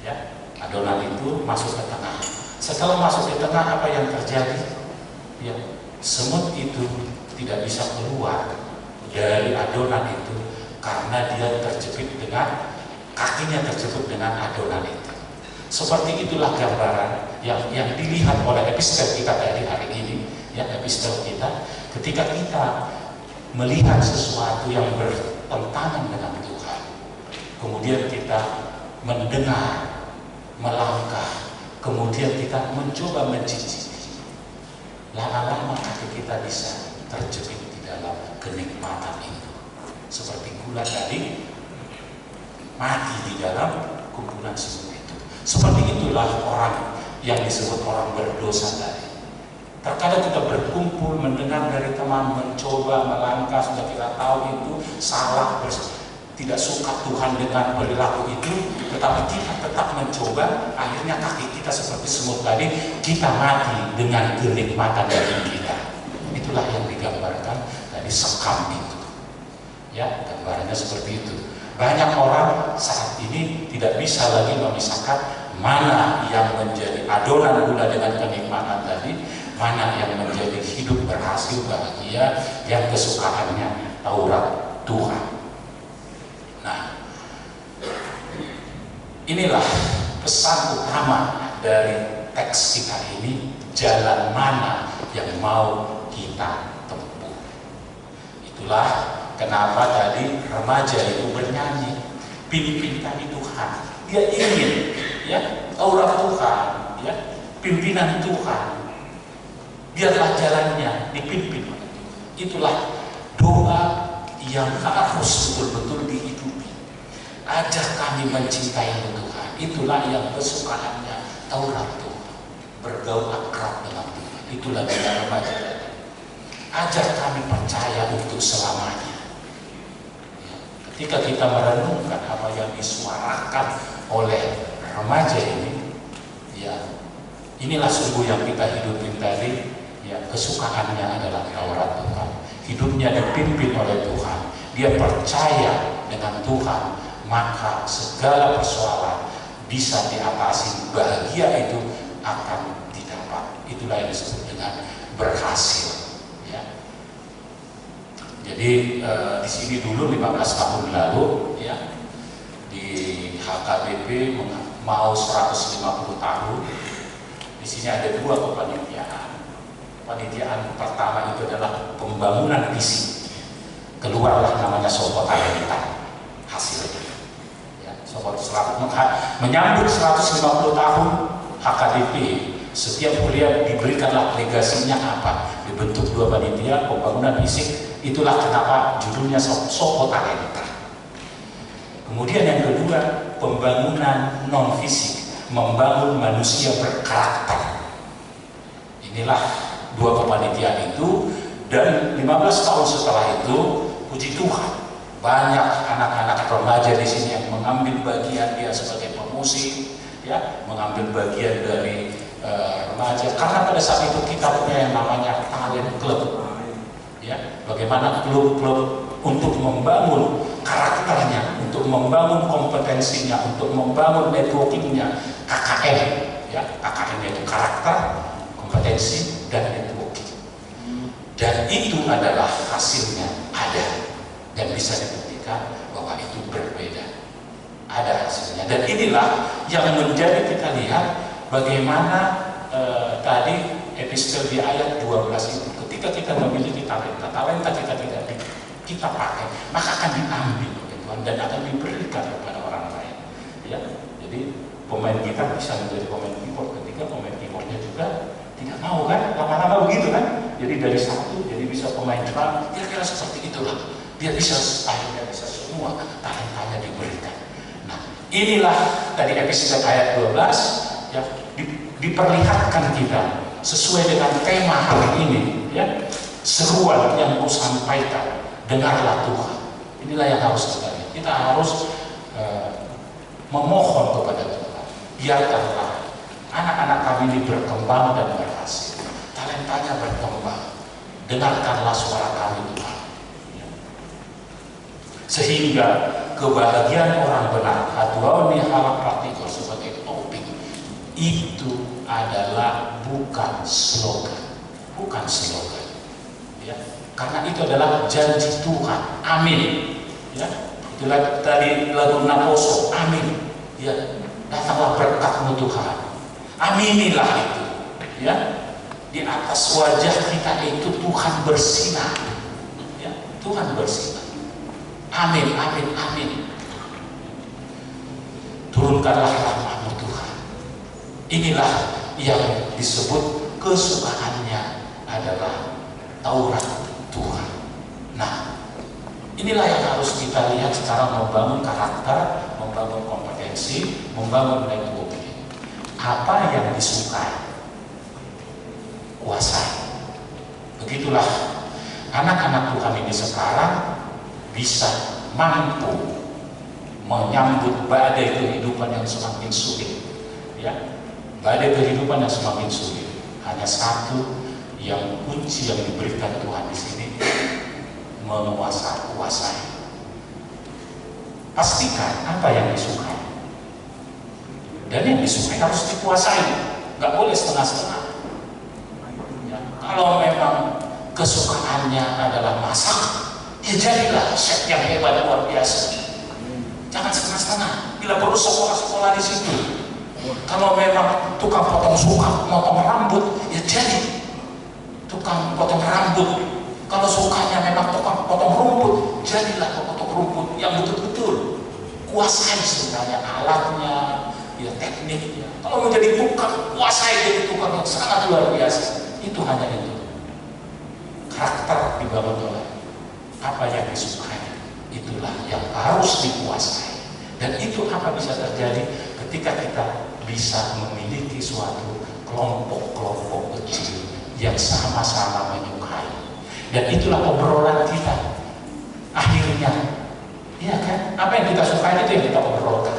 ya. Adonan itu masuk ke tengah. Setelah masuk ke tengah, apa yang terjadi? Ya, semut itu tidak bisa keluar dari adonan itu karena dia terjepit dengan kakinya, terjepit dengan adonan itu. Seperti itulah gambaran yang dilihat oleh epistel kita tadi hari ini, ya epistel kita, ketika kita melihat sesuatu yang bertentangan dengan Tuhan, kemudian kita mendengar, melangkah, kemudian kita mencoba mencicipi, lama-lama kaki kita bisa terjepit di dalam kenikmatan itu. Seperti gula tadi mati di dalam kumpulan semut itu. Seperti itulah orang yang disebut orang berdosa tadi. Terkadang kita berkumpul, mendengar dari teman, mencoba, melangkah, sudah kita tahu itu salah, tidak suka Tuhan dengan perilaku itu, tetapi kita tetap mencoba, akhirnya kaki kita seperti semut tadi, kita mati dengan kenikmatan daging kita. Itulah yang digambarkan dari sekam itu. Ya, gambarannya seperti itu. Banyak orang saat ini tidak bisa lagi memisahkan mana yang menjadi adonan gula dengan kenikmatan tadi, mana yang menjadi hidup berhasil, bahagia, yang kesukaannya Taurat Tuhan. Nah, inilah pesan utama dari teks kita ini, jalan mana yang mau kita tempuh. Itulah kenapa tadi remaja itu bernyanyi, pimpin kami Tuhan. Dia ingin, ya, Taurat Tuhan, ya, pimpinan Tuhan. Biarlah jalannya dipimpin oleh Tuhan. Itulah doa yang harus betul-betul dihidupi. Ajar kami mencintai Tuhan. Itulah yang kesukaannya Taurat Tuhan. Bergaul akrab dengan Tuhan. Itulah doa remaja tadi. Ajar kami percaya untuk selamanya. Ketika kita merenungkan apa yang disuarakan oleh remaja ini, ya, inilah sungguh yang kita hidupin tadi. Ya, kesukaannya adalah Taurat Tuhan. Hidupnya dipimpin oleh Tuhan. Dia percaya dengan Tuhan, maka segala persoalan bisa diatasi. Bahagia itu akan didapat. Itulah yang disebut dengan berhasil. Ya. Jadi di sini dulu 15 tahun lalu, ya, di HKBP mau 150 tahun. Di sini ada dua kepanitiaan. Panitiaan pertama itu adalah pembangunan fisik. Keluarlah namanya Sopo Talenta hasilnya. Ya, Sopo menyambut 150 tahun HKBP. Setiap kuliah diberikanlah legasinya apa? Dibentuk dua panitia pembangunan fisik. Itulah kenapa judulnya Sopo Talenta. Kemudian yang kedua, pembangunan non fisik, membangun manusia berkarakter. Inilah dua kepanitiaan itu, dan 15 tahun setelah itu, puji Tuhan, banyak anak-anak remaja di sini yang mengambil bagian, dia sebagai pemusik, ya, mengambil bagian dari remaja. Karena pada saat itu kita punya yang namanya talent club, ya, bagaimana klub-klub untuk membangun karakternya, untuk membangun kompetensinya, untuk membangun networkingnya, KKN, ya, KKN itu karakter, kompetensi, dan networking. Dan itu adalah hasilnya ada, dan bisa dibuktikan bahwa itu berbeda. Ada hasilnya, dan inilah yang menjadi kita lihat bagaimana tadi episode di ayat 12 itu. Ketika kita memiliki talenta kita tidak kita pakai, maka akan diambil oleh Tuhan dan akan diberikan kepada orang lain. Ya, jadi pemain gitar bisa menjadi pemain keyboard ketika pemain keyboardnya juga tidak mau, kan, lama-lama begitu, kan, jadi dari satu jadi bisa pemain drum, kira-kira seperti itulah, dia bisa akhirnya bisa semua talentanya diberikan. Nah, inilah tadi episode ayat 12, ya, diperlihatkan kita sesuai dengan tema hari ini, ya, seruan yang mau sampaikan, dengarlah Tuhan. Inilah yang harus kita lihat. Kita harus memohon kepada Tuhan, biarkanlah anak-anak kami ini berkembang dan berhasil, talentanya berkembang. Dengarkanlah suara kami Tuhan, sehingga kebahagiaan orang benar, hatuauni halak praktikal sebagai topik itu adalah bukan slogan, ya, karena itu adalah janji Tuhan. Amin. Ya, itulah tadi lagu Naposo, amin. Ya, datanglah berkat-Mu Tuhan. Aminilah itu, ya, di atas wajah kita itu Tuhan bersinar, ya, Tuhan bersinar. Amin, amin, amin. Turunkanlah rahmat-Mu Tuhan. Inilah yang disebut kesukaannya adalah Taurat Tuhan. Nah, inilah yang harus kita lihat secara membangun karakter, membangun kompetensi, membangun networking. apa yang disukai, kuasai. Begitulah anak-anak Tuhan ini sekarang bisa mampu menyambut badai kehidupan yang semakin sulit, ya, badai kehidupan yang semakin sulit. Hanya satu yang kunci yang diberikan Tuhan di sini, kuasai. Pastikan apa yang disukai, dan yang disukai harus dikuasai, nggak boleh setengah-setengah. Ya, kalau memang kesukaannya adalah masak, ya jadilah chef yang hebat luar biasa. Jangan setengah-setengah. Bila perlu sekolah-sekolah di situ. Kalau memang tukang potong suka potong rambut, ya jadi tukang potong rambut. Kalau sukanya memang tukang potong rumput, jadilah potong rumput yang betul-betul kuasai sebenarnya alatnya, ya tekniknya. Kalau mau jadi tukang, kuasai jadi tukang yang sangat luar biasa. Itu hanya itu. Karakter dibangun oleh apa yang disukai, itulah yang harus dikuasai. Dan itu apa bisa terjadi ketika kita bisa memiliki suatu kelompok-kelompok kecil yang sama-sama menyukai. Dan itulah obrolan kita akhirnya, iya kan? Apa yang kita sukai itu yang kita obrolkan.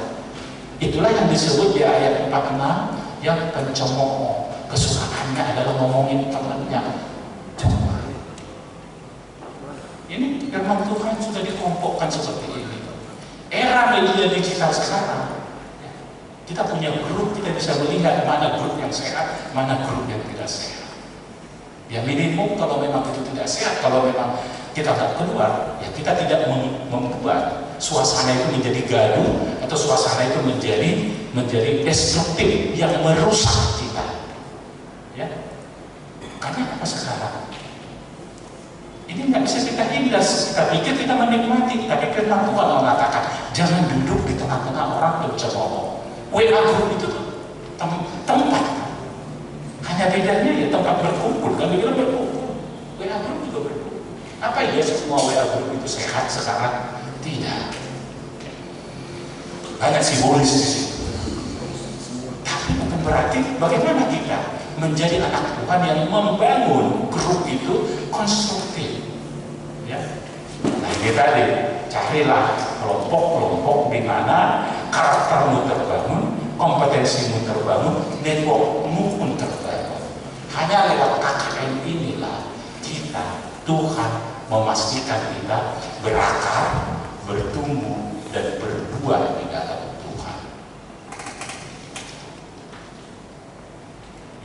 Itulah yang disebut di ayat 46 yang pencemooh, kesukaannya adalah ngomongin temannya. Ini firman Tuhan sudah dikelompokkan seperti ini. Era media digital sekarang, kita punya grup, kita bisa melihat mana grup yang sehat, mana grup yang tidak sehat. Ya minimum kalau memang itu tidak sehat, kalau memang kita tak keluar, ya kita tidak membuat suasana itu menjadi gaduh atau suasana itu menjadi destruktif yang merusak kita. Ya, karena apa sekarang? Ini nggak bisa kita hindar. Kita pikir kita menikmati, tapi firman Tuhan mengatakan jangan duduk di tengah-tengah orang yang cemooh. WA group itu tempat, hanya bedanya ya tempat berkumpul. Kan kita berkumpul, WA group juga berkumpul. Apa ya semua WA group itu sehat sekarang? Tidak. Banyak simbolis di situ. Tapi bukan berarti bagaimana kita menjadi anak Tuhan yang membangun grup itu konstruktif. Ya. Nah ini tadi, carilah kelompok-kelompok di mana karaktermu terbangun, kompetensimu terbangun, networkmu pun terbangun. Hanya lewat KKN inilah kita, Tuhan memastikan kita berakar, bertumbuh, dan berbuah di dalam Tuhan.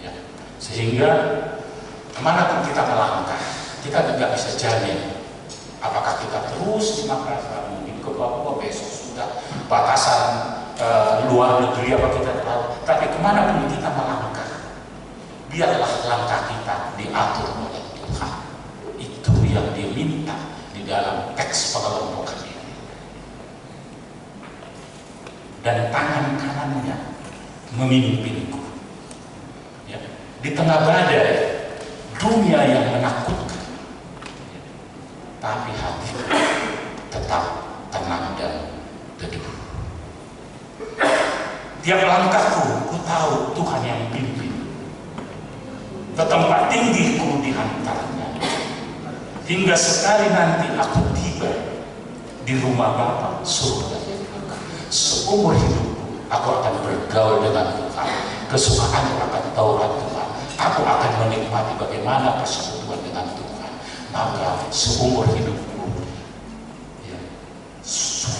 Ya. Sehingga kemanapun kita melangkah, kita tidak bisa jamin apakah kita terus di Makassar, mungkin ke Papua, besok sudah batasan luar negeri apa kita tahu. Tapi kemanapun kita melangkah, biarlah langkah kita diatur oleh Tuhan. Itu yang diminta di dalam teks pengelompokan ini. Dan tangan kanannya memimpinku. Ya. Di tengah badai dunia yang menakutkan, tapi hati tetap tenang dan teduh. Tiap langkahku, ku tahu Tuhan yang pimpin. Ke tempat tinggiku dihantarnya. Hingga sekali nanti aku tiba di rumah Bapa surga. Seumur hidupku aku akan bergaul dengan Tuhan. Kesukaanku akan Taurat Tuhan. Aku akan menikmati bagaimana persekutuan dengan Tuhan. Maka seumur hidupku, ya,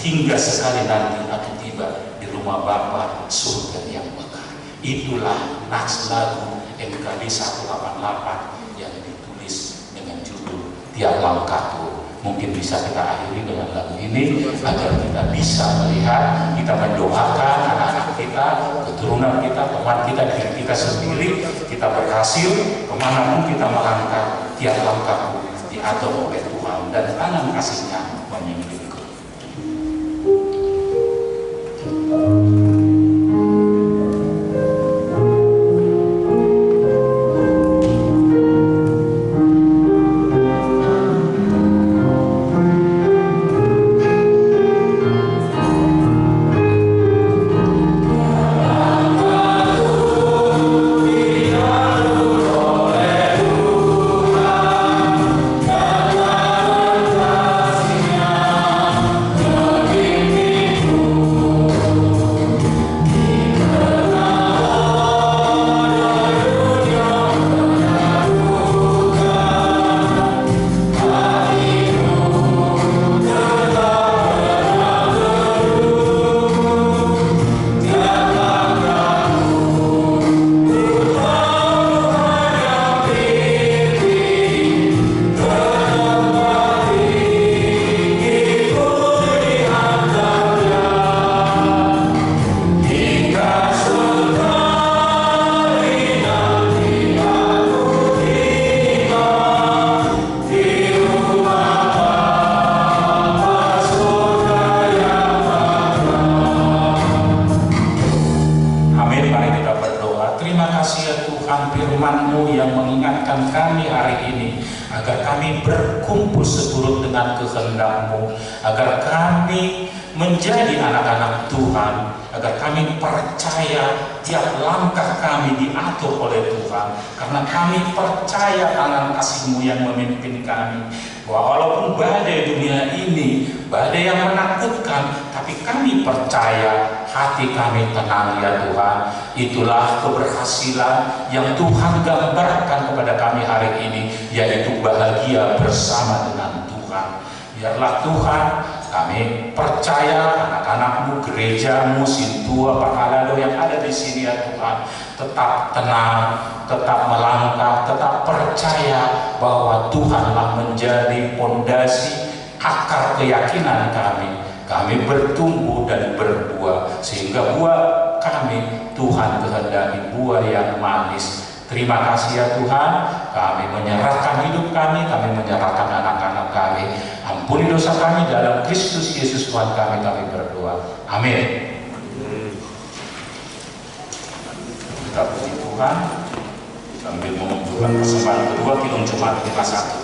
hingga sekali nanti aku tiba di rumah Bapa surga yang megah. Itulah nats lagu MKB 188 yang ditulis dengan judul Tiap Langkahku. Mungkin bisa kita akhiri dengan lagu ini agar kita bisa melihat, kita mendoakan anak-anak kita, keturunan kita, teman kita, diri kita sendiri, kita berhasil kemanapun kita melangkah. Tiap langkahku diatur oleh Tuhan dan tangan kasih-Nya memimpinku. Langkahku agar kami berkumpul seturut dengan kehendak-Mu, agar kami menjadi anak-anak Tuhan, agar kami percaya tiap langkah kami diatur oleh Tuhan, karena kami percaya tangan kasih-Mu yang memimpin kami, bahwa walaupun badai dunia ini, badai yang menakutkan, tapi kami percaya hati kami tenang ya Tuhan. Itulah keberhasilan yang Tuhan gambarkan kepada kami hari ini, yaitu bahagia bersama dengan Tuhan. Biarlah Tuhan, kami percaya anak-anak-Mu, gereja-Mu, Sintua, Pakalado yang ada di sini ya Tuhan, tetap tenang, tetap melangkah, tetap percaya bahwa Tuhanlah menjadi pondasi akar keyakinan kami. Kami bertumbuh dan berbuah, sehingga buah kami Tuhan kehendaki buah yang manis. Terima kasih ya Tuhan, kami menyerahkan hidup kami menyerahkan anak-anak kami. Ampuni dosa kami dalam Kristus Yesus Tuhan kami berdoa. Amin. Kita puji Tuhan sambil menunjukkan persembahan kedua Kidung Jemaat kelas 1.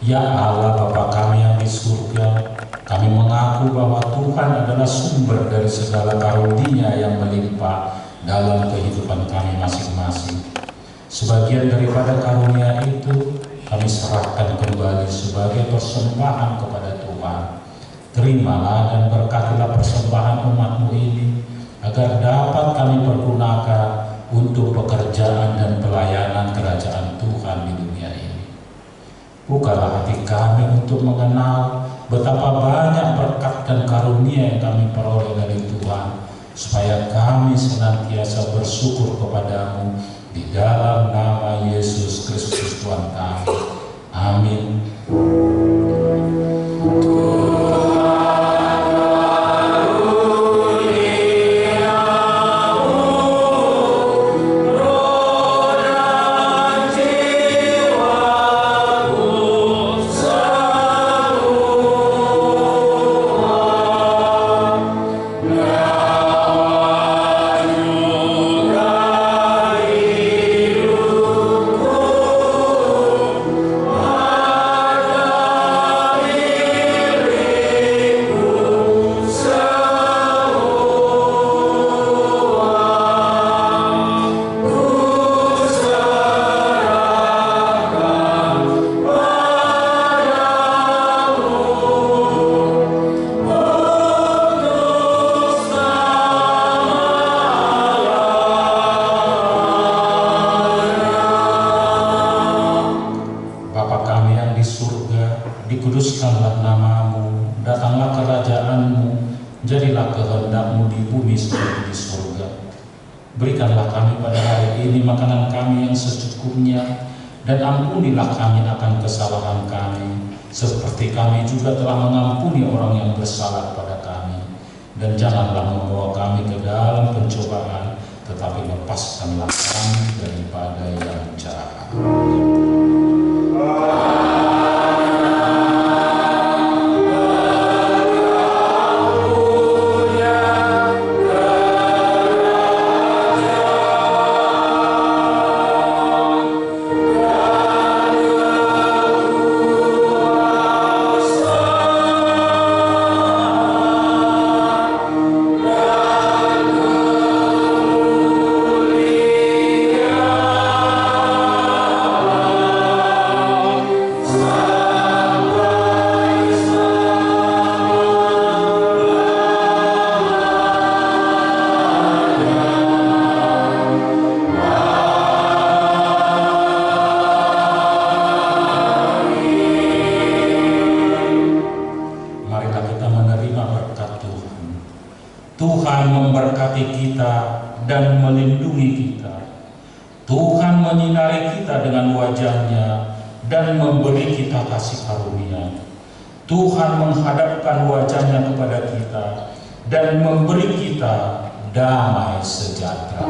Ya Allah Bapa kami yang di surga, kami mengaku bahwa Tuhan adalah sumber dari segala karunia yang melimpah dalam kehidupan kami masing-masing. Sebagian daripada karunia itu kami serahkan kembali sebagai persembahan kepada Tuhan. Terimalah dan berkatilah persembahan umat-Mu ini, agar dapat kami pergunakan untuk pekerjaan dan pelayanan kerajaan Tuhan di dunia ini. Bukalah hati kami untuk mengenal betapa banyak berkat dan karunia yang kami peroleh dari Tuhan, supaya kami senantiasa bersyukur kepadamu di dalam nama Yesus Kristus Tuhan kami. Amin. Dikuduskanlah namamu, datanglah kerajaanmu, jadilah kehendakmu di bumi seperti di surga. Berikanlah kami pada hari ini makanan kami yang secukupnya, dan ampunilah kami akan kesalahan kami, seperti kami juga telah mengampuni orang yang bersalah pada kami. Dan janganlah membawa kami ke dalam pencobaan, tetapi lepaskanlah kami daripada yang jahat. Tuhan memberkati kita dan melindungi kita. Tuhan menyinari kita dengan wajah-Nya dan memberi kita kasih karunia. Tuhan menghadapkan wajah-Nya kepada kita dan memberi kita damai sejahtera.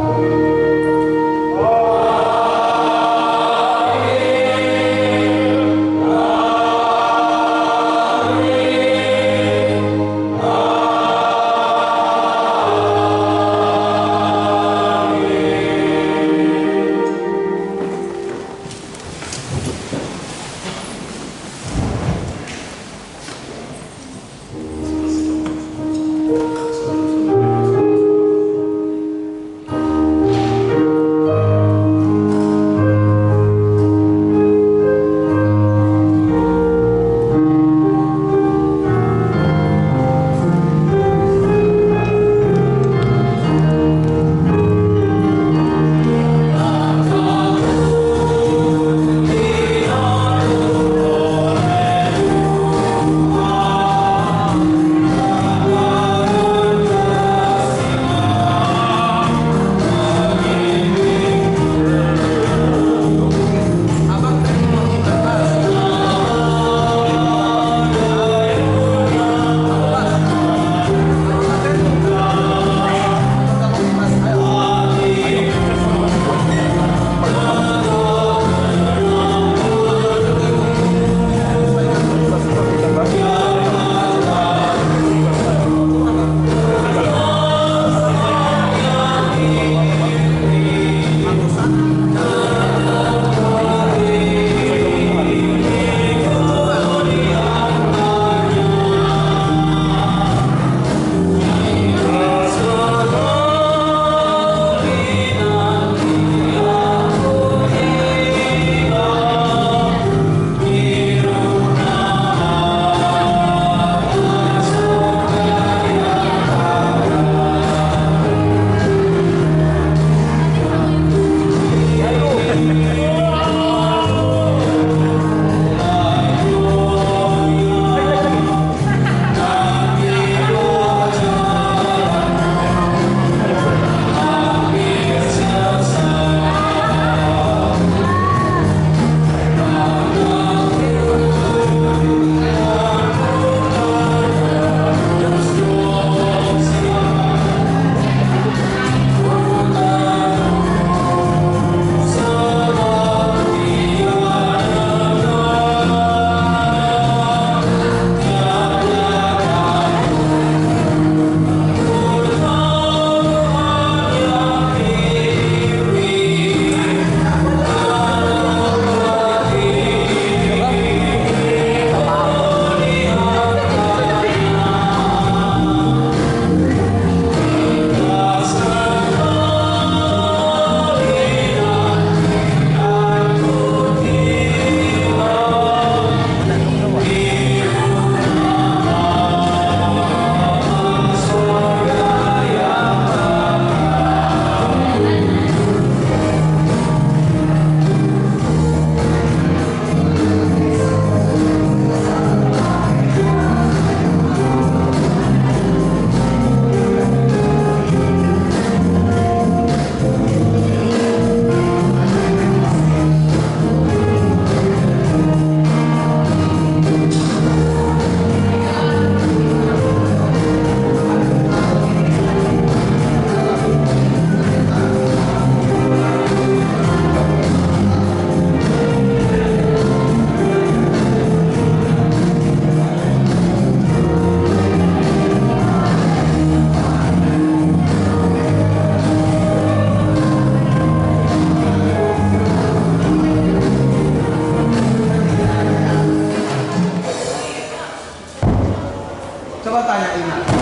Bapaknya ingat.